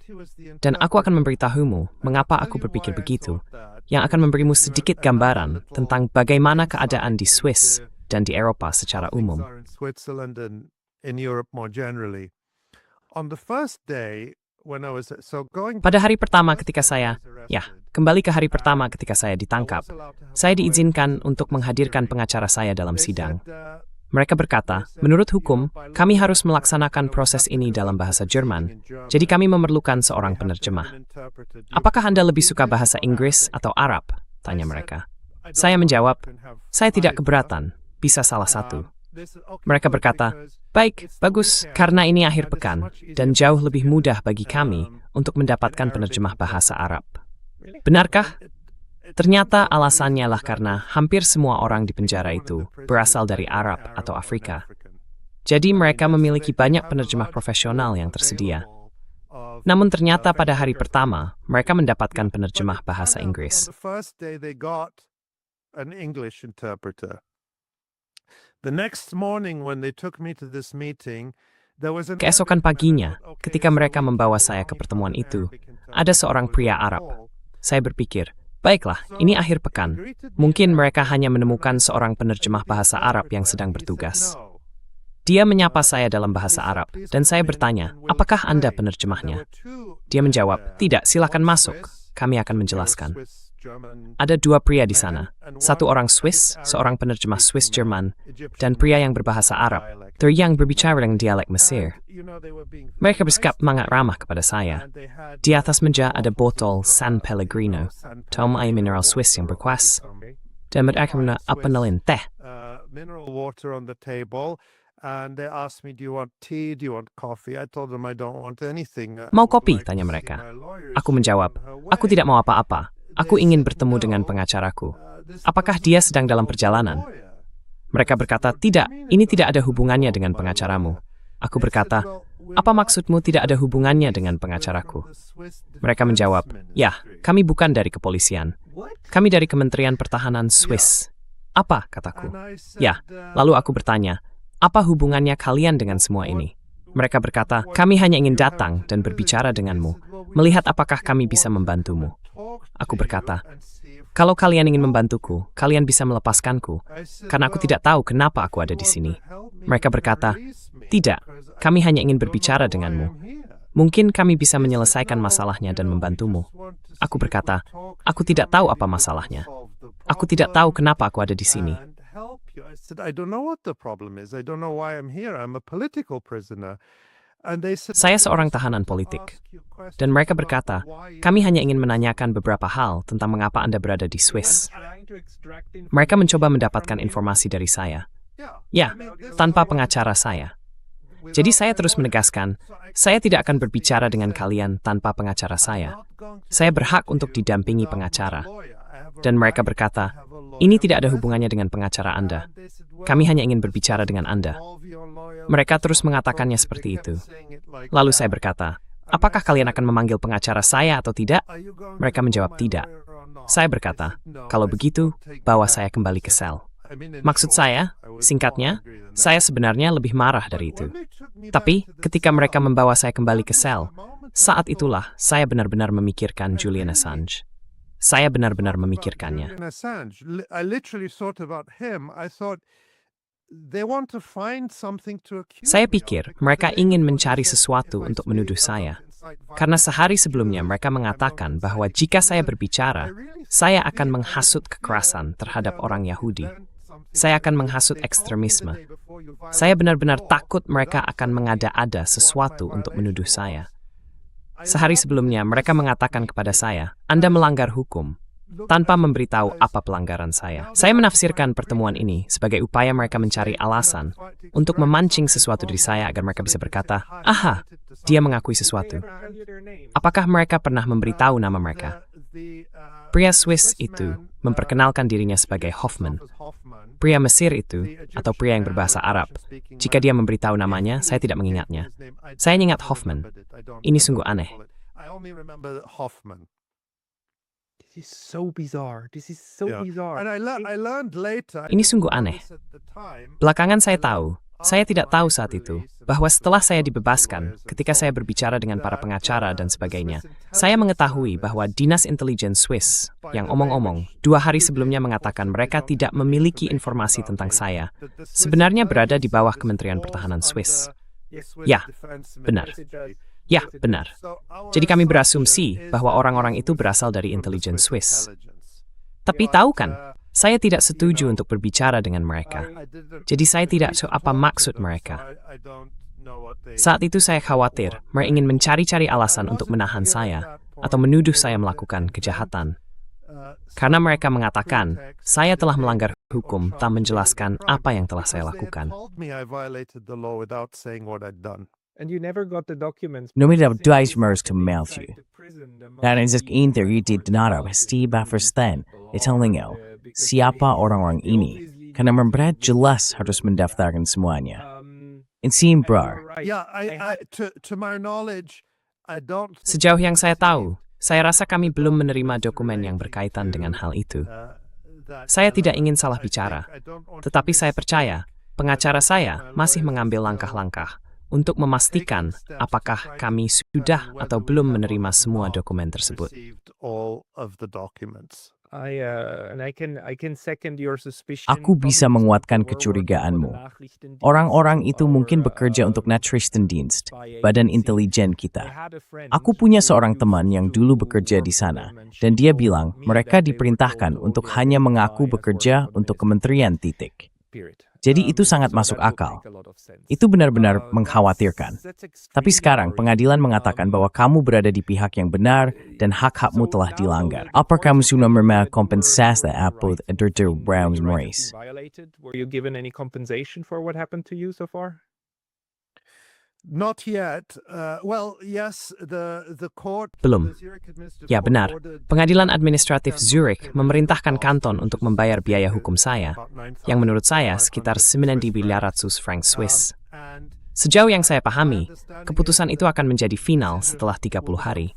dan aku akan memberitahumu mengapa aku berpikir begitu, yang akan memberimu sedikit gambaran tentang bagaimana keadaan di Swiss dan di Eropa secara umum. Pada hari pertama ketika saya, kembali ke hari pertama ketika saya ditangkap, saya diizinkan untuk menghadirkan pengacara saya dalam sidang. Mereka berkata, menurut hukum, kami harus melaksanakan proses ini dalam bahasa Jerman, jadi kami memerlukan seorang penerjemah. Apakah Anda lebih suka bahasa Inggris atau Arab? Tanya mereka. Saya menjawab, saya tidak keberatan, bisa salah satu. Mereka berkata, baik, bagus, karena ini akhir pekan, dan jauh lebih mudah bagi kami untuk mendapatkan penerjemah bahasa Arab. Benarkah? Ternyata alasannya lah karena hampir semua orang di penjara itu berasal dari Arab atau Afrika. Jadi mereka memiliki banyak penerjemah profesional yang tersedia. Namun ternyata pada hari pertama, mereka mendapatkan penerjemah bahasa Inggris. Keesokan paginya, ketika mereka membawa saya ke pertemuan itu, ada seorang pria Arab. Saya berpikir, baiklah, ini akhir pekan. Mungkin mereka hanya menemukan seorang penerjemah bahasa Arab yang sedang bertugas. Dia menyapa saya dalam bahasa Arab, dan saya bertanya, apakah Anda penerjemahnya? Dia menjawab, tidak, silakan masuk. Kami akan menjelaskan. Ada dua pria di sana. Satu orang Swiss, seorang penerjemah Swiss-Jerman, dan pria yang berbahasa Arab, yang berbicara dengan dialek Mesir. Mereka bersikap sangat ramah kepada saya. Di atas meja ada botol San Pellegrino, air mineral Swiss yang berkuas, dan mereka penelin teh. Mau kopi? Tanya mereka. Aku menjawab, aku tidak mau apa-apa. Aku ingin bertemu dengan pengacaraku. Apakah dia sedang dalam perjalanan? Mereka berkata, tidak, ini tidak ada hubungannya dengan pengacaramu. Aku berkata, apa maksudmu tidak ada hubungannya dengan pengacaraku? Mereka menjawab, ya, kami bukan dari kepolisian. Kami dari Kementerian Pertahanan Swiss. Apa, kataku? Ya, lalu aku bertanya, apa hubungannya kalian dengan semua ini? Mereka berkata, kami hanya ingin datang dan berbicara denganmu, melihat apakah kami bisa membantumu. Aku berkata, kalau kalian ingin membantuku, kalian bisa melepaskanku, karena aku tidak tahu kenapa aku ada di sini. Mereka berkata, tidak, kami hanya ingin berbicara denganmu. Mungkin kami bisa menyelesaikan masalahnya dan membantumu. Aku berkata, aku tidak tahu apa masalahnya. Aku tidak tahu kenapa aku ada di sini. Saya seorang tahanan politik, dan mereka berkata, kami hanya ingin menanyakan beberapa hal tentang mengapa Anda berada di Swiss. Mereka mencoba mendapatkan informasi dari saya. Ya, tanpa pengacara saya. Jadi saya terus menegaskan, saya tidak akan berbicara dengan kalian tanpa pengacara saya. Saya berhak untuk didampingi pengacara. Dan mereka berkata, ini tidak ada hubungannya dengan pengacara Anda. Kami hanya ingin berbicara dengan Anda. Mereka terus mengatakannya seperti itu. Lalu saya berkata, apakah kalian akan memanggil pengacara saya atau tidak? Mereka menjawab tidak. Saya berkata, kalau begitu, bawa saya kembali ke sel. Maksud saya, singkatnya, saya sebenarnya lebih marah dari itu. Tapi, ketika mereka membawa saya kembali ke sel, saat itulah saya benar-benar memikirkan Julian Assange. Saya benar-benar memikirkannya. Saya pikir mereka ingin mencari sesuatu untuk menuduh saya. Karena sehari sebelumnya mereka mengatakan bahwa jika saya berbicara, saya akan menghasut kekerasan terhadap orang Yahudi. Saya akan menghasut ekstremisme. Saya benar-benar takut mereka akan mengada-ada sesuatu untuk menuduh saya. Sehari sebelumnya mereka mengatakan kepada saya, Anda melanggar hukum, tanpa memberitahu apa pelanggaran saya. Saya menafsirkan pertemuan ini sebagai upaya mereka mencari alasan untuk memancing sesuatu dari saya agar mereka bisa berkata, aha, dia mengakui sesuatu. Apakah mereka pernah memberitahu nama mereka? Pria Swiss itu memperkenalkan dirinya sebagai Hoffman. Pria Mesir itu, atau pria yang berbahasa Arab, jika dia memberitahu namanya, saya tidak mengingatnya. Saya ingat Hoffman. Ini sungguh aneh. This is so bizarre. This is so bizarre. And I learned later. Ini sungguh aneh. Belakangan saya tahu, saya tidak tahu saat itu, bahwa setelah saya dibebaskan, ketika saya berbicara dengan para pengacara dan sebagainya, saya mengetahui bahwa Dinas Intelijen Swiss, yang omong-omong, 2 hari sebelumnya mengatakan mereka tidak memiliki informasi tentang saya, sebenarnya berada di bawah Kementerian Pertahanan Swiss. Ya, benar. Ya, benar. Jadi kami berasumsi bahwa orang-orang itu berasal dari intelijen Swiss. Tapi tahu kan, saya tidak setuju untuk berbicara dengan mereka. Jadi saya tidak tahu apa maksud mereka. Saat itu saya khawatir mereka ingin mencari-cari alasan untuk menahan saya atau menuduh saya melakukan kejahatan. Karena mereka mengatakan, saya telah melanggar hukum tak menjelaskan apa yang telah saya lakukan. And you never got the documents. Nummer 2 Mers meldt u. Dan is inte riktigt nära Steve Versten. Italingo. Siapa orang-orang ini? Karena mereka jelas harus mendaftarkan semuanya. Insim brar. Yeah, to my knowledge, I don't. Sejauh yang saya tahu, saya rasa kami belum menerima dokumen yang berkaitan dengan hal itu. Saya tidak ingin salah bicara, tetapi saya percaya pengacara saya masih mengambil langkah-langkah untuk memastikan apakah kami sudah atau belum menerima semua dokumen tersebut. Aku bisa menguatkan kecurigaanmu. Orang-orang itu mungkin bekerja untuk Nachrichtendienst, badan intelijen kita. Aku punya seorang teman yang dulu bekerja di sana, dan dia bilang mereka diperintahkan untuk hanya mengaku bekerja untuk kementerian titik. Jadi itu sangat masuk akal. Itu benar-benar mengkhawatirkan. Tapi sekarang pengadilan mengatakan bahwa kamu berada di pihak yang benar dan hak-hakmu telah dilanggar. Apakah kamu sudah menerima kompensasi apa dari Brown Race? Were you given any compensation for what happened to you so far? Not yet. Well, yes, the court. Belum. Ya benar, pengadilan administratif Zurich memerintahkan kanton untuk membayar biaya hukum saya, yang menurut saya sekitar 9.500 franc Swiss. Sejauh yang saya pahami, keputusan itu akan menjadi final setelah 30 hari,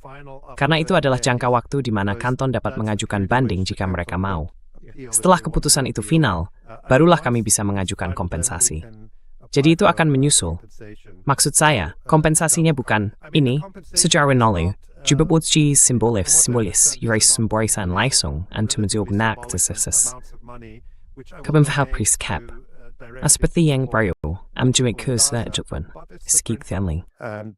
karena itu adalah jangka waktu di mana kanton dapat mengajukan banding jika mereka mau. Setelah keputusan itu final, barulah kami bisa mengajukan kompensasi. Jadi itu akan menyusul. Maksud saya, kompensasinya bukan ini, secara nolly, jubabutji simbolis, yuris symbolisan langsung, antumajog nak teseses. Kabimfahal priskap. Seperti yang baru, amjumik kusna jukwan, skik thanling. And,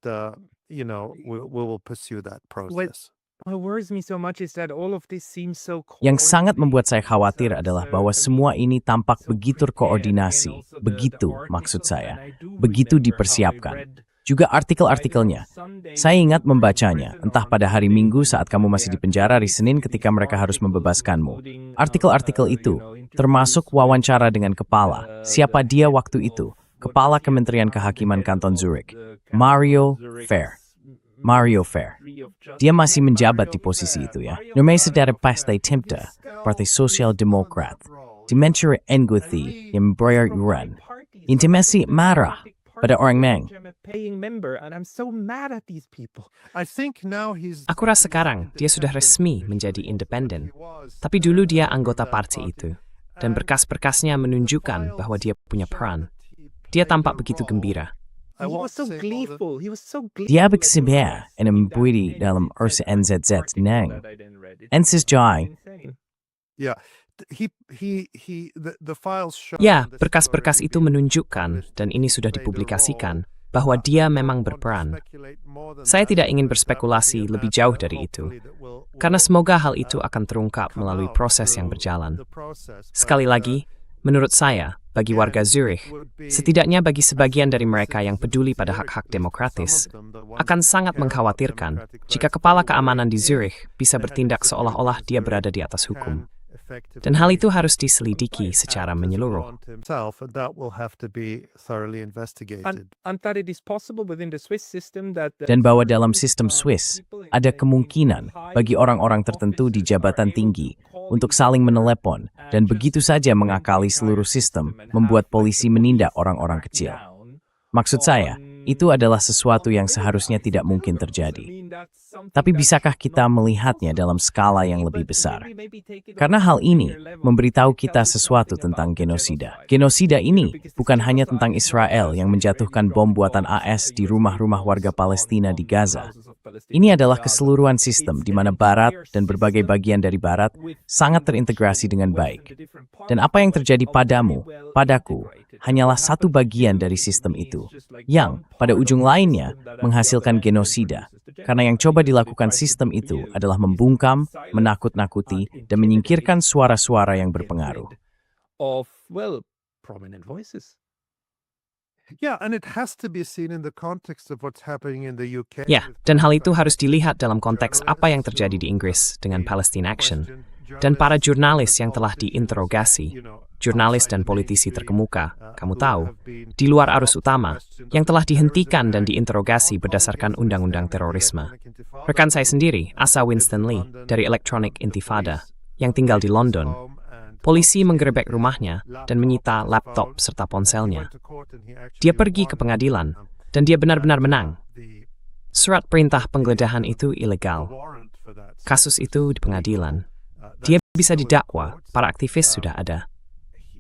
we will pursue that process. What worries me so much is that all of this seems so Yang sangat membuat saya khawatir adalah bahwa semua ini tampak begitu terkoordinasi, begitu maksud saya, begitu dipersiapkan. Juga artikel-artikelnya. Saya ingat membacanya, entah pada hari Minggu saat kamu masih di penjara, hari Senin ketika mereka harus membebaskanmu. Artikel-artikel itu, termasuk wawancara dengan kepala, siapa dia waktu itu, Kepala Kementerian Kehakiman Kanton Zurich, Mario Fair. Dia masih menjabat di posisi itu ya. Namanya sedara Partai Timta, Partai Sosial Demokrat. Dimensi engguthi yang membayar iuran. Intimasi marah pada orang Meng. Aku rasa sekarang dia sudah resmi menjadi independen. Tapi dulu dia anggota partai itu. Dan berkas-berkasnya menunjukkan bahwa dia punya peran. Dia tampak begitu gembira. He was so gleeful. Dia bersibuk dan memberi dalam ursa NZZ Neng. Ensis Jai. Yeah, the files show. Ya, berkas-berkas itu menunjukkan, dan ini sudah dipublikasikan, bahwa dia memang berperan. Saya tidak ingin berspekulasi lebih jauh dari itu, karena semoga hal itu akan terungkap melalui proses yang berjalan. Sekali lagi, menurut saya, bagi warga Zurich, setidaknya bagi sebagian dari mereka yang peduli pada hak-hak demokratis, akan sangat mengkhawatirkan jika kepala keamanan di Zurich bisa bertindak seolah-olah dia berada di atas hukum. Dan hal itu harus diselidiki secara menyeluruh. Dan bahwa dalam sistem Swiss, ada kemungkinan bagi orang-orang tertentu di jabatan tinggi untuk saling menelepon dan begitu saja mengakali seluruh sistem, membuat polisi menindak orang-orang kecil. Maksud saya, itu adalah sesuatu yang seharusnya tidak mungkin terjadi. Tapi bisakah kita melihatnya dalam skala yang lebih besar? Karena hal ini memberitahu kita sesuatu tentang genosida. Genosida ini bukan hanya tentang Israel yang menjatuhkan bom buatan AS di rumah-rumah warga Palestina di Gaza. Ini adalah keseluruhan sistem di mana Barat dan berbagai bagian dari Barat sangat terintegrasi dengan baik. Dan apa yang terjadi padamu, padaku, hanyalah satu bagian dari sistem itu, yang pada ujung lainnya menghasilkan genosida. Karena yang coba dilakukan sistem itu adalah membungkam, menakut-nakuti, dan menyingkirkan suara-suara yang berpengaruh. Yeah, and it has to be seen in the context of what's happening in the UK. Ya, dan hal itu harus dilihat dalam konteks apa yang terjadi di Inggris dengan Palestine Action dan para jurnalis yang telah diinterogasi, jurnalis dan politisi terkemuka, kamu tahu, di luar arus utama, yang telah dihentikan dan diinterogasi berdasarkan undang-undang terorisme. Rekan saya sendiri, Asa Winston Lee, dari Electronic Intifada, yang tinggal di London, polisi menggerebek rumahnya dan menyita laptop serta ponselnya. Dia pergi ke pengadilan, dan dia benar-benar menang. Surat perintah penggeledahan itu ilegal. Kasus itu di pengadilan. Dia bisa didakwa, para aktivis sudah ada.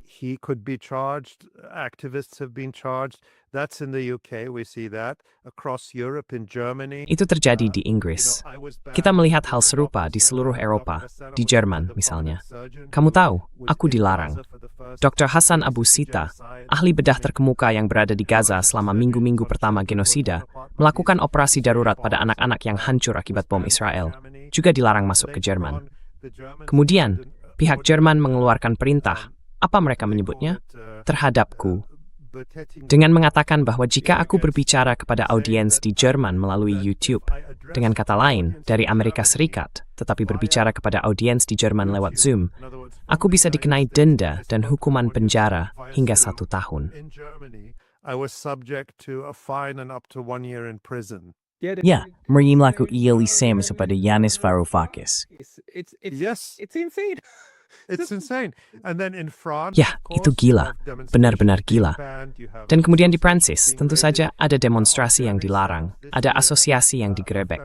He could be charged, activists have been charged. That's in the UK, we see that. Across Europe, in Germany. Itu terjadi di Inggris. Kita melihat hal serupa di seluruh Eropa, di Jerman misalnya. Kamu tahu, aku dilarang. Dr. Hassan Abu Sita, ahli bedah terkemuka yang berada di Gaza selama minggu-minggu pertama genosida, melakukan operasi darurat pada anak-anak yang hancur akibat bom Israel, juga dilarang masuk ke Jerman. Kemudian, pihak Jerman mengeluarkan perintah, apa mereka menyebutnya, terhadapku, dengan mengatakan bahwa jika aku berbicara kepada audiens di Jerman melalui YouTube, dengan kata lain, dari Amerika Serikat, tetapi berbicara kepada audiens di Jerman lewat Zoom, aku bisa dikenai denda dan hukuman penjara hingga 1 tahun. Ya, merimlaku Ielisem kepada Yanis Varoufakis. It's insane. And then in France, Ya, itu gila, benar-benar gila. Dan kemudian di Prancis, tentu saja ada demonstrasi yang dilarang, ada asosiasi yang digerebek.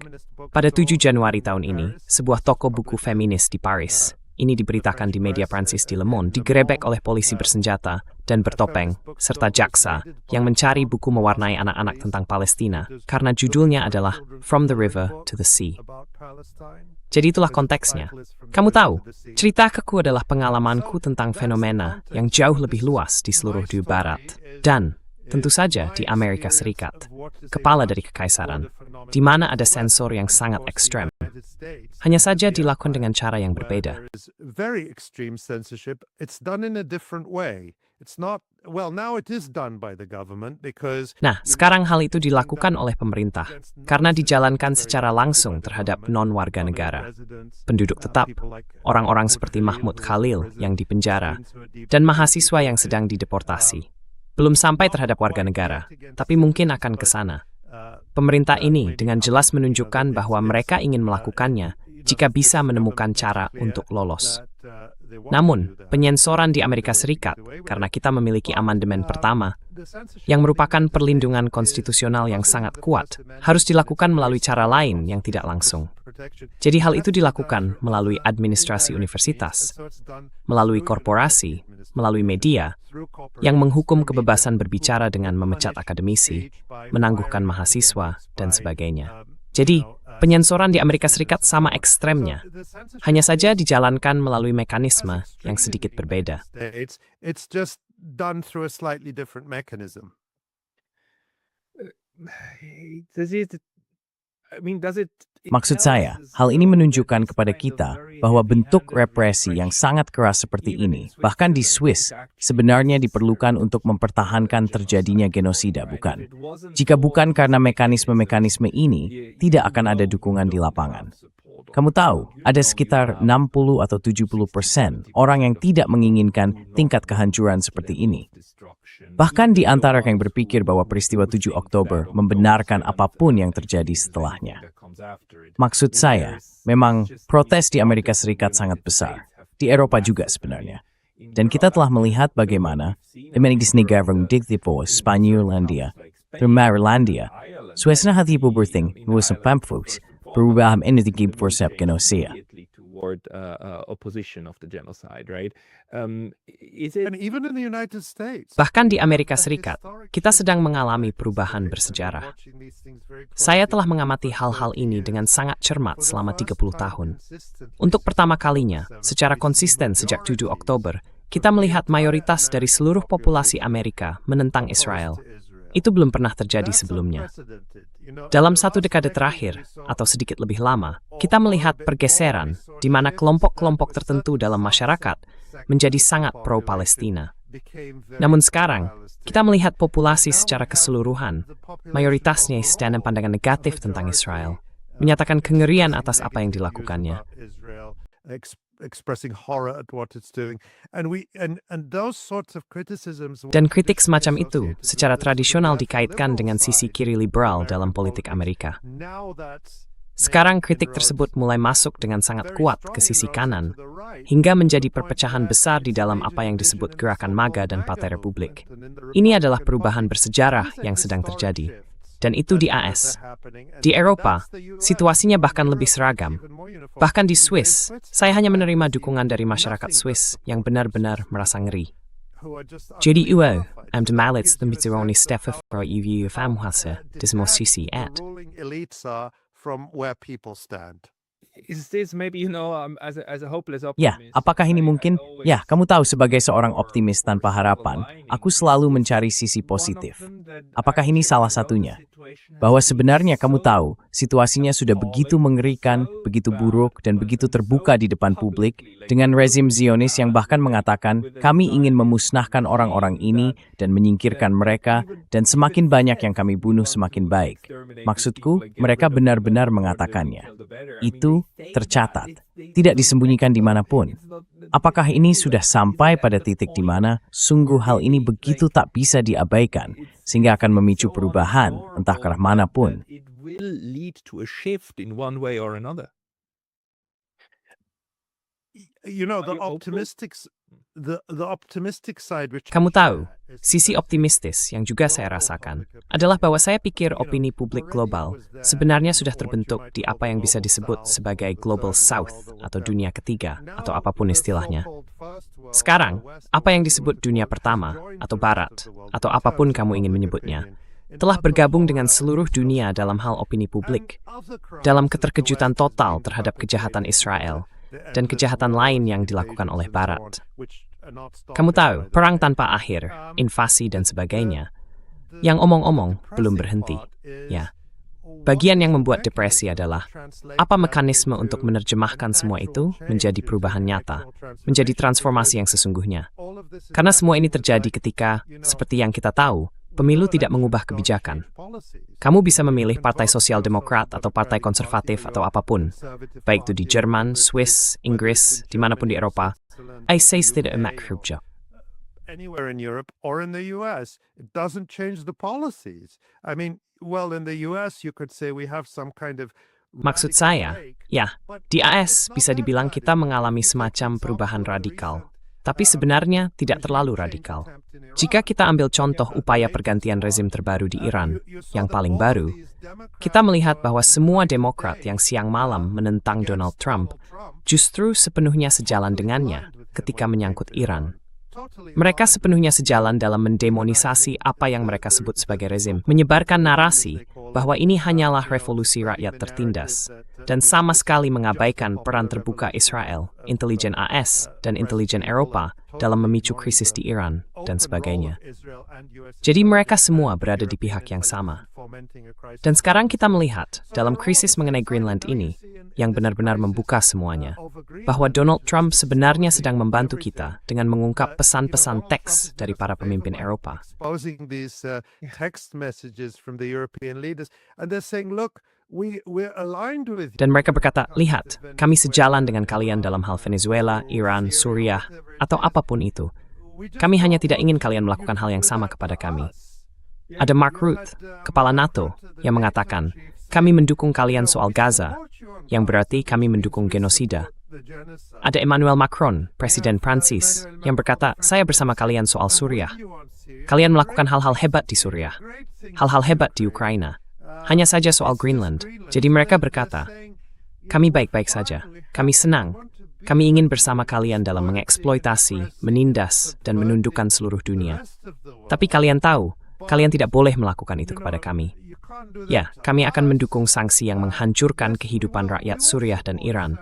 Pada 7 Januari tahun ini, sebuah toko buku feminis di Paris, ini diberitakan di media Prancis di Le Monde, digerebek oleh polisi bersenjata dan bertopeng, serta jaksa, yang mencari buku mewarnai anak-anak tentang Palestina, karena judulnya adalah From the River to the Sea. Jadi itulah konteksnya. Kamu tahu, cerita aku adalah pengalamanku tentang fenomena yang jauh lebih luas di seluruh dunia barat. Dan, tentu saja di Amerika Serikat, kepala dari kekaisaran, di mana ada sensor yang sangat ekstrem. Hanya saja dilakukan dengan cara yang berbeda. Very extreme censorship. It's done in a different way. It's not, well, now it is done by the government because... Nah, sekarang hal itu dilakukan oleh pemerintah karena dijalankan secara langsung terhadap non-warga negara, penduduk tetap, orang-orang seperti Mahmoud Khalil yang dipenjara, dan mahasiswa yang sedang dideportasi. Belum sampai terhadap warga negara, tapi mungkin akan ke sana. Pemerintah ini dengan jelas menunjukkan bahwa mereka ingin melakukannya jika bisa menemukan cara untuk lolos. Namun, penyensoran di Amerika Serikat, karena kita memiliki amandemen pertama, yang merupakan perlindungan konstitusional yang sangat kuat, harus dilakukan melalui cara lain yang tidak langsung. Jadi hal itu dilakukan melalui administrasi universitas, melalui korporasi, melalui media, yang menghukum kebebasan berbicara dengan memecat akademisi, menangguhkan mahasiswa, dan sebagainya. Jadi, penyensoran di Amerika Serikat sama ekstremnya, hanya saja dijalankan melalui mekanisme yang sedikit berbeda. It's just done through a slightly different mechanism. Maksud saya, hal ini menunjukkan kepada kita bahwa bentuk represi yang sangat keras seperti ini, bahkan di Swiss, sebenarnya diperlukan untuk mempertahankan terjadinya genosida, bukan? Jika bukan karena mekanisme-mekanisme ini, tidak akan ada dukungan di lapangan. Kamu tahu, ada sekitar 60 atau 70% orang yang tidak menginginkan tingkat kehancuran seperti ini. Bahkan di antara yang berpikir bahwa peristiwa 7 Oktober membenarkan apapun yang terjadi setelahnya. Maksud saya, memang protes di Amerika Serikat sangat besar. Di Eropa juga sebenarnya. Dan kita telah melihat bagaimana Amerikas Negara Diktipo Spanyollandia, Irlandia, suasana hati berting nusa pampus, perubahan energi bersab genosia. Opposition of the genocide, right? And even in the United States. Bahkan di Amerika Serikat, kita sedang mengalami perubahan bersejarah. Saya telah mengamati hal-hal ini dengan sangat cermat selama 30 tahun. Untuk pertama kalinya, secara konsisten sejak 7 Oktober, kita melihat mayoritas dari seluruh populasi Amerika menentang Israel. Itu belum pernah terjadi sebelumnya. Dalam 1 dekade terakhir, atau sedikit lebih lama, kita melihat pergeseran di mana kelompok-kelompok tertentu dalam masyarakat menjadi sangat pro-Palestina. Namun sekarang, kita melihat populasi secara keseluruhan, mayoritasnya stand pandangan negatif tentang Israel, menyatakan kengerian atas apa yang dilakukannya. Expressing horror at what it's doing, and those sorts of criticisms. Dan kritik semacam itu secara tradisional dikaitkan dengan sisi kiri liberal dalam politik Amerika. Sekarang kritik tersebut mulai masuk dengan sangat kuat ke sisi kanan, hingga menjadi perpecahan besar di dalam apa yang disebut gerakan MAGA dan Partai Republik. Ini adalah perubahan bersejarah yang sedang terjadi. Dan itu di AS. Di Eropa, situasinya bahkan lebih seragam. Bahkan di Swiss, saya hanya menerima dukungan dari masyarakat Swiss yang benar-benar merasa ngeri. Jadi UO, de malets de mitroni steffe fra EU famhase, des mosisi at. From where people stand. Is this maybe, as a hopeless optimist? Ya, apakah ini mungkin? Ya, kamu tahu sebagai seorang optimis tanpa harapan, aku selalu mencari sisi positif. Apakah ini salah satunya? Bahwa sebenarnya kamu tahu, situasinya sudah begitu mengerikan, begitu buruk, dan begitu terbuka di depan publik, dengan rezim Zionis yang bahkan mengatakan, kami ingin memusnahkan orang-orang ini dan menyingkirkan mereka, dan semakin banyak yang kami bunuh semakin baik. Maksudku, mereka benar-benar mengatakannya. Itu tercatat, tidak disembunyikan dimanapun. Apakah ini sudah sampai pada titik di mana sungguh hal ini begitu tak bisa diabaikan, sehingga akan memicu perubahan, entah ke arah manapun? Kamu tahu, sisi optimistis yang juga saya rasakan adalah bahwa saya pikir opini publik global sebenarnya sudah terbentuk di apa yang bisa disebut sebagai Global South atau dunia ketiga atau apapun istilahnya. Sekarang, apa yang disebut dunia pertama atau barat atau apapun kamu ingin menyebutnya, telah bergabung dengan seluruh dunia dalam hal opini publik, dalam keterkejutan total terhadap kejahatan Israel dan kejahatan lain yang dilakukan oleh Barat. Kamu tahu, perang tanpa akhir, invasi dan sebagainya, yang omong-omong belum berhenti. Ya, bagian yang membuat depresi adalah apa mekanisme untuk menerjemahkan semua itu menjadi perubahan nyata, menjadi transformasi yang sesungguhnya. Karena semua ini terjadi ketika, seperti yang kita tahu, pemilu tidak mengubah kebijakan. Kamu bisa memilih Partai Sosial Demokrat atau Partai Konservatif atau apapun, baik itu di Jerman, Swiss, Inggris, dimanapun di Eropa. I say tidak emak. Anywhere in Europe or in the US, it doesn't change the policies. I mean, well, in the US, you could say we have some kind of. Maksud saya, ya, di AS bisa dibilang kita mengalami semacam perubahan radikal. Tapi sebenarnya tidak terlalu radikal. Jika kita ambil contoh upaya pergantian rezim terbaru di Iran, yang paling baru, kita melihat bahwa semua Demokrat yang siang malam menentang Donald Trump justru sepenuhnya sejalan dengannya ketika menyangkut Iran. Mereka sepenuhnya sejalan dalam mendemonisasi apa yang mereka sebut sebagai rezim, menyebarkan narasi bahwa ini hanyalah revolusi rakyat tertindas, dan sama sekali mengabaikan peran terbuka Israel, intelijen AS, dan intelijen Eropa dalam memicu krisis di Iran, dan sebagainya. Jadi mereka semua berada di pihak yang sama. Dan sekarang kita melihat dalam krisis mengenai Greenland ini, yang benar-benar membuka semuanya, bahwa Donald Trump sebenarnya sedang membantu kita dengan mengungkap pesan-pesan teks dari para pemimpin Eropa. Exposing these text messages from the European leaders, and they're saying, look, we're aligned with you. Dan mereka berkata, lihat, kami sejalan dengan kalian dalam hal Venezuela, Iran, Suriah, atau apapun itu. Kami hanya tidak ingin kalian melakukan hal yang sama kepada kami. Ada Mark Rutte, kepala NATO, yang mengatakan, kami mendukung kalian soal Gaza, yang berarti kami mendukung genosida. Ada Emmanuel Macron, Presiden Prancis, yang berkata, saya bersama kalian soal Suriah. Kalian melakukan hal-hal hebat di Suriah, hal-hal hebat di Ukraina. Hanya saja soal Greenland. Jadi mereka berkata, kami baik-baik saja, kami senang, kami ingin bersama kalian dalam mengeksploitasi, menindas, dan menundukkan seluruh dunia. Tapi kalian tahu, kalian tidak boleh melakukan itu kepada kami. Ya, kami akan mendukung sanksi yang menghancurkan kehidupan rakyat Suriah dan Iran,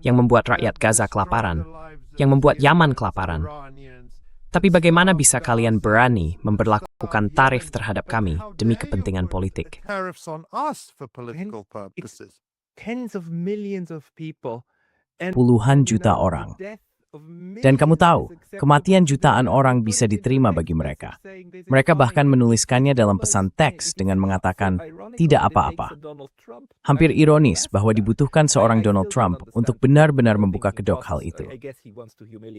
yang membuat rakyat Gaza kelaparan, yang membuat Yaman kelaparan. Tapi bagaimana bisa kalian berani memberlakukan tarif terhadap kami demi kepentingan politik? Tariffs on us for political purposes. Tens of millions of people. And Puluhan juta orang. Dan kamu tahu, kematian jutaan orang bisa diterima bagi mereka. Mereka bahkan menuliskannya dalam pesan teks dengan mengatakan, tidak apa-apa. Hampir ironis bahwa dibutuhkan seorang Donald Trump untuk benar-benar membuka kedok hal itu.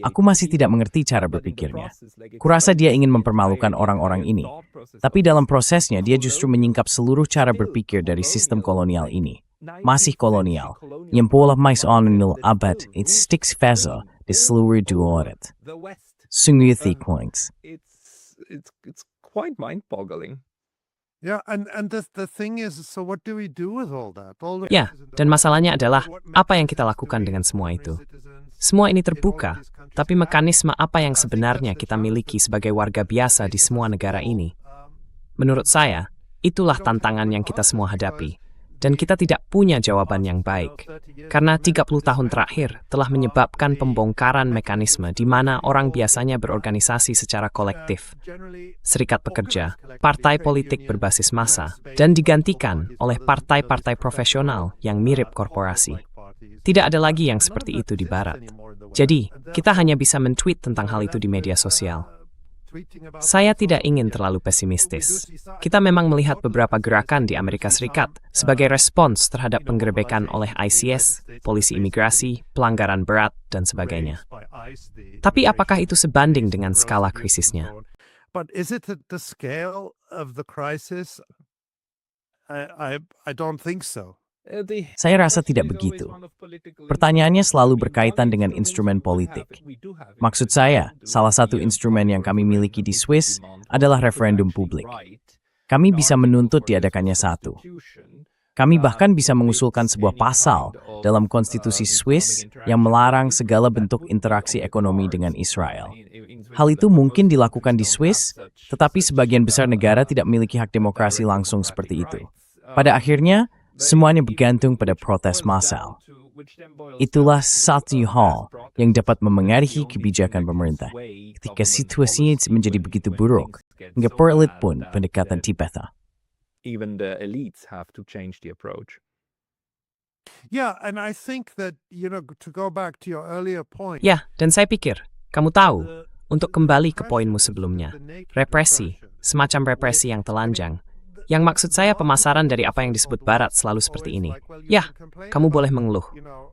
Aku masih tidak mengerti cara berpikirnya. Kurasa dia ingin mempermalukan orang-orang ini. Tapi dalam prosesnya dia justru menyingkap seluruh cara berpikir dari sistem kolonial ini. Masih kolonial. Yang pola mais onil abad, it sticks feza. Di seluruh duoret. Sungguh thick points. It's quite mind-boggling. Yeah, and the thing is, so what do we do with all that? Ya, dan masalahnya adalah apa yang kita lakukan dengan semua itu. Semua ini terbuka, tapi mekanisme apa yang sebenarnya kita miliki sebagai warga biasa di semua negara ini? Menurut saya, itulah tantangan yang kita semua hadapi. Dan kita tidak punya jawaban yang baik. Karena 30 tahun terakhir telah menyebabkan pembongkaran mekanisme di mana orang biasanya berorganisasi secara kolektif. Serikat pekerja, partai politik berbasis massa, dan digantikan oleh partai-partai profesional yang mirip korporasi. Tidak ada lagi yang seperti itu di Barat. Jadi, kita hanya bisa men-tweet tentang hal itu di media sosial. Saya tidak ingin terlalu pesimistis. Kita memang melihat beberapa gerakan di Amerika Serikat sebagai respons terhadap penggerebekan oleh ICS, polisi imigrasi, pelanggaran berat, dan sebagainya. Tapi apakah itu sebanding dengan skala krisisnya? But is it the scale of the crisis? I don't think so. Saya rasa tidak begitu. Pertanyaannya selalu berkaitan dengan instrumen politik. Maksud saya, salah satu instrumen yang kami miliki di Swiss adalah referendum publik. Kami bisa menuntut diadakannya satu. Kami bahkan bisa mengusulkan sebuah pasal dalam konstitusi Swiss yang melarang segala bentuk interaksi ekonomi dengan Israel. Hal itu mungkin dilakukan di Swiss, tetapi sebagian besar negara tidak memiliki hak demokrasi langsung seperti itu. Pada akhirnya, semuanya bergantung pada protes massal. Itulah satu hal yang dapat memengaruhi kebijakan pemerintah ketika situasinya menjadi begitu buruk, hingga para elit pun pendekatan tipeta. Even the elites have to change the approach. Yeah, and I think that, to go back to your earlier point. Ya, dan saya pikir, kamu tahu, untuk kembali ke poinmu sebelumnya, represi, semacam represi yang telanjang, yang maksud saya pemasaran dari apa yang disebut Barat selalu seperti ini. Ya, kamu boleh mengeluh.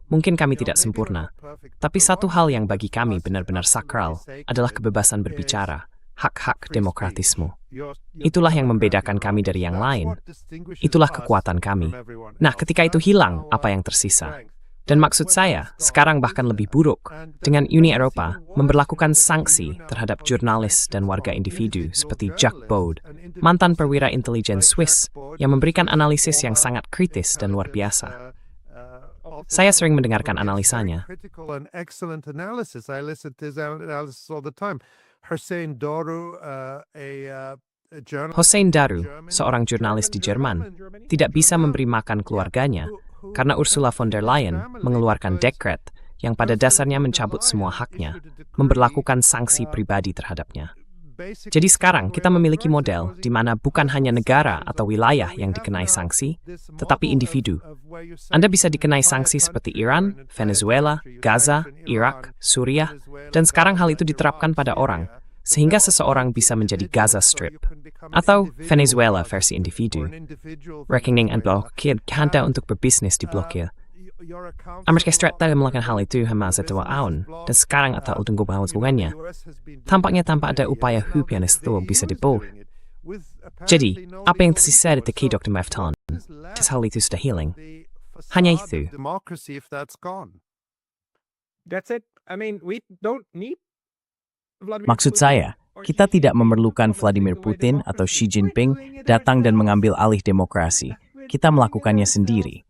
Mungkin kami tidak sempurna. Tapi satu hal yang bagi kami benar-benar sakral adalah kebebasan berbicara, hak-hak demokratisme. Itulah yang membedakan kami dari yang lain. Itulah kekuatan kami. Nah, ketika itu hilang, apa yang tersisa? Dan maksud saya, sekarang bahkan lebih buruk, dengan Uni Eropa memberlakukan sanksi terhadap jurnalis dan warga individu seperti Jacques Bode, mantan perwira intelijen Swiss, yang memberikan analisis yang sangat kritis dan luar biasa. Saya sering mendengarkan analisanya. Hossein Daru, seorang jurnalis di Jerman, tidak bisa memberi makan keluarganya karena Ursula von der Leyen mengeluarkan dekret yang pada dasarnya mencabut semua haknya, memberlakukan sanksi pribadi terhadapnya. Jadi sekarang kita memiliki model di mana bukan hanya negara atau wilayah yang dikenai sanksi, tetapi individu. Anda bisa dikenai sanksi seperti Iran, Venezuela, Gaza, Irak, Suriah, dan sekarang hal itu diterapkan pada orang, sehingga seseorang bisa menjadi Gaza Strip, atau Venezuela versi individu. Rekening and blokir Anda untuk berbisnis diblokir. Amerika Serikat telah melakukan hal itu selama 2 tahun, dan sekarang atau tunggu bahwa hubungannya. Tampaknya tanpa ada upaya hukum yang bisa dibuat. Jadi, apa yang tersisa di Dr. Mefton? Tes hal itu sudah hilang. Hanya itu. That's it. I mean, we don't need Vladimir Maksud saya, kita tidak memerlukan Vladimir Putin atau Xi Jinping datang dan mengambil alih demokrasi. Kita melakukannya sendiri.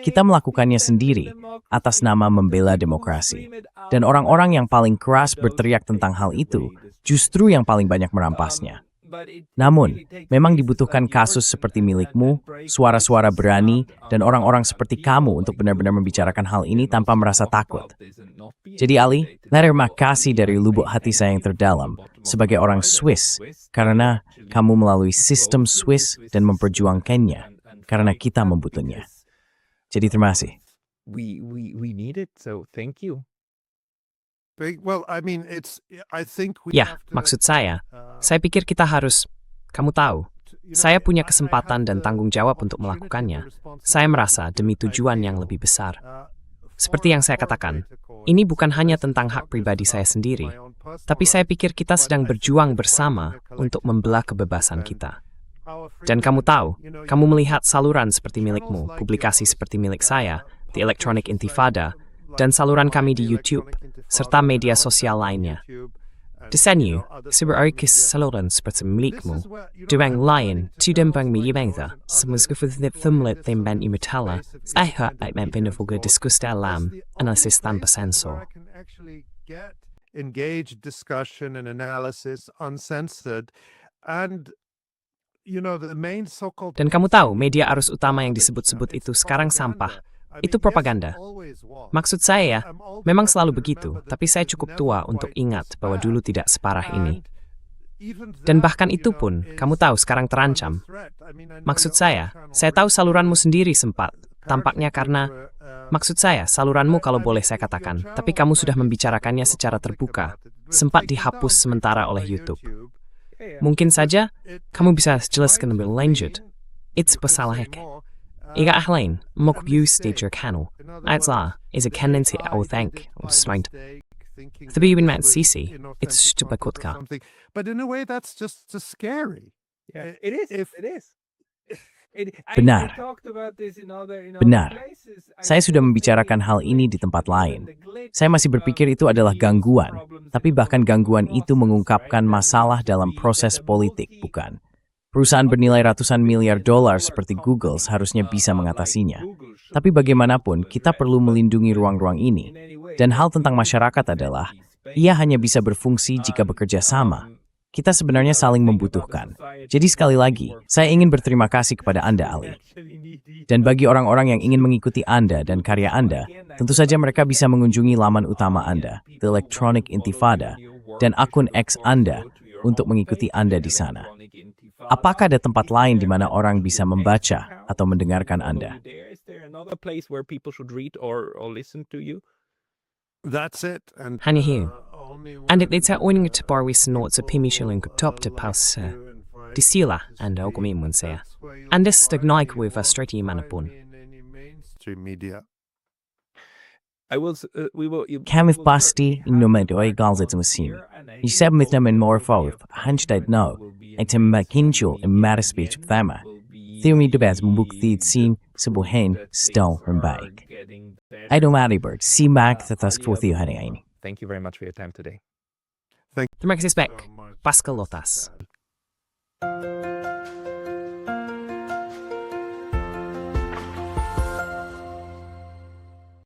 Kita melakukannya sendiri atas nama membela demokrasi. Dan orang-orang yang paling keras berteriak tentang hal itu justru yang paling banyak merampasnya. Namun, memang dibutuhkan kasus seperti milikmu, suara-suara berani, dan orang-orang seperti kamu untuk benar-benar membicarakan hal ini tanpa merasa takut. Jadi Ali, terima kasih dari lubuk hati saya yang terdalam sebagai orang Swiss, karena kamu melalui sistem Swiss dan memperjuangkannya, karena kita membutuhkannya. Jadi terima kasih. we need it, so thank you. Well, I mean, I think we Ya, have to, maksud saya pikir kita harus, kamu tahu, saya punya kesempatan dan tanggung jawab untuk melakukannya. Saya merasa demi tujuan yang lebih besar. Seperti yang saya katakan, ini bukan hanya tentang hak pribadi saya sendiri, tapi saya pikir kita sedang berjuang bersama untuk membelah kebebasan kita. Dan kamu tahu, kamu melihat saluran seperti milikmu, publikasi seperti milik saya, The Electronic Intifada, dan saluran kami di YouTube, serta media sosial lainnya. Desainnya, seberarti saluran seperti milikmu, dengan lain, tidak mengirimnya, semeskipun thumlet temban imitala, saya akan menfokuskan diskusi dalam analisis tanpa sensor. engage discussion and analysis uncensored, and the main so-called. Dan kamu tahu, media arus utama yang disebut-sebut itu sekarang sampah. Itu propaganda. Maksud saya, memang selalu begitu, tapi saya cukup tua untuk ingat bahwa dulu tidak separah ini. Dan bahkan itu pun, kamu tahu sekarang terancam. Maksud saya tahu saluranmu sendiri sempat, tampaknya karena, maksud saya, saluranmu kalau boleh saya katakan, tapi kamu sudah membicarakannya secara terbuka, sempat dihapus sementara oleh YouTube. Mungkin saja, kamu bisa jelaskan lebih lanjut. Itu pesalahnya. Iga ahlain, mok views stage your channel. Aitla, is a tendency I will thank, or smite. Tapi even Matt Sisi, it's stupid kutka. But in a way, that's just scary. Yeah, it is. It is. Benar. Benar. Saya sudah membicarakan hal ini di tempat lain. Saya masih berpikir itu adalah gangguan, tapi bahkan gangguan itu mengungkapkan masalah dalam proses politik, bukan? Perusahaan bernilai ratusan miliar dolar seperti Google seharusnya bisa mengatasinya. Tapi bagaimanapun, kita perlu melindungi ruang-ruang ini. Dan hal tentang masyarakat adalah, ia hanya bisa berfungsi jika bekerja sama. Kita sebenarnya saling membutuhkan. Jadi sekali lagi, saya ingin berterima kasih kepada Anda, Ali. Dan bagi orang-orang yang ingin mengikuti Anda dan karya Anda, tentu saja mereka bisa mengunjungi laman utama Anda, The Electronic Intifada, dan akun X Anda untuk mengikuti Anda di sana. Apakah ada tempat lain di mana orang bisa membaca atau mendengarkan Anda? That's it. And Hanya hiu. And it's a oining to barwis notes a pimishiling top to pass di sila Anda okumimun saya. Anda stagnaik with a straight manapun. mainstream media. Kami pasti ingin memedoi galzet mesin. Isab mitna men morfov, hanstad no, etem makincho in matter speech pertama. Theory debats membukti sin sebuhen stone rembaik. Aidon Mariberg, si mak tetas kvothio hari ini. Thank you very much for your time today. Terima kasih, Spek. Pascal Lotas.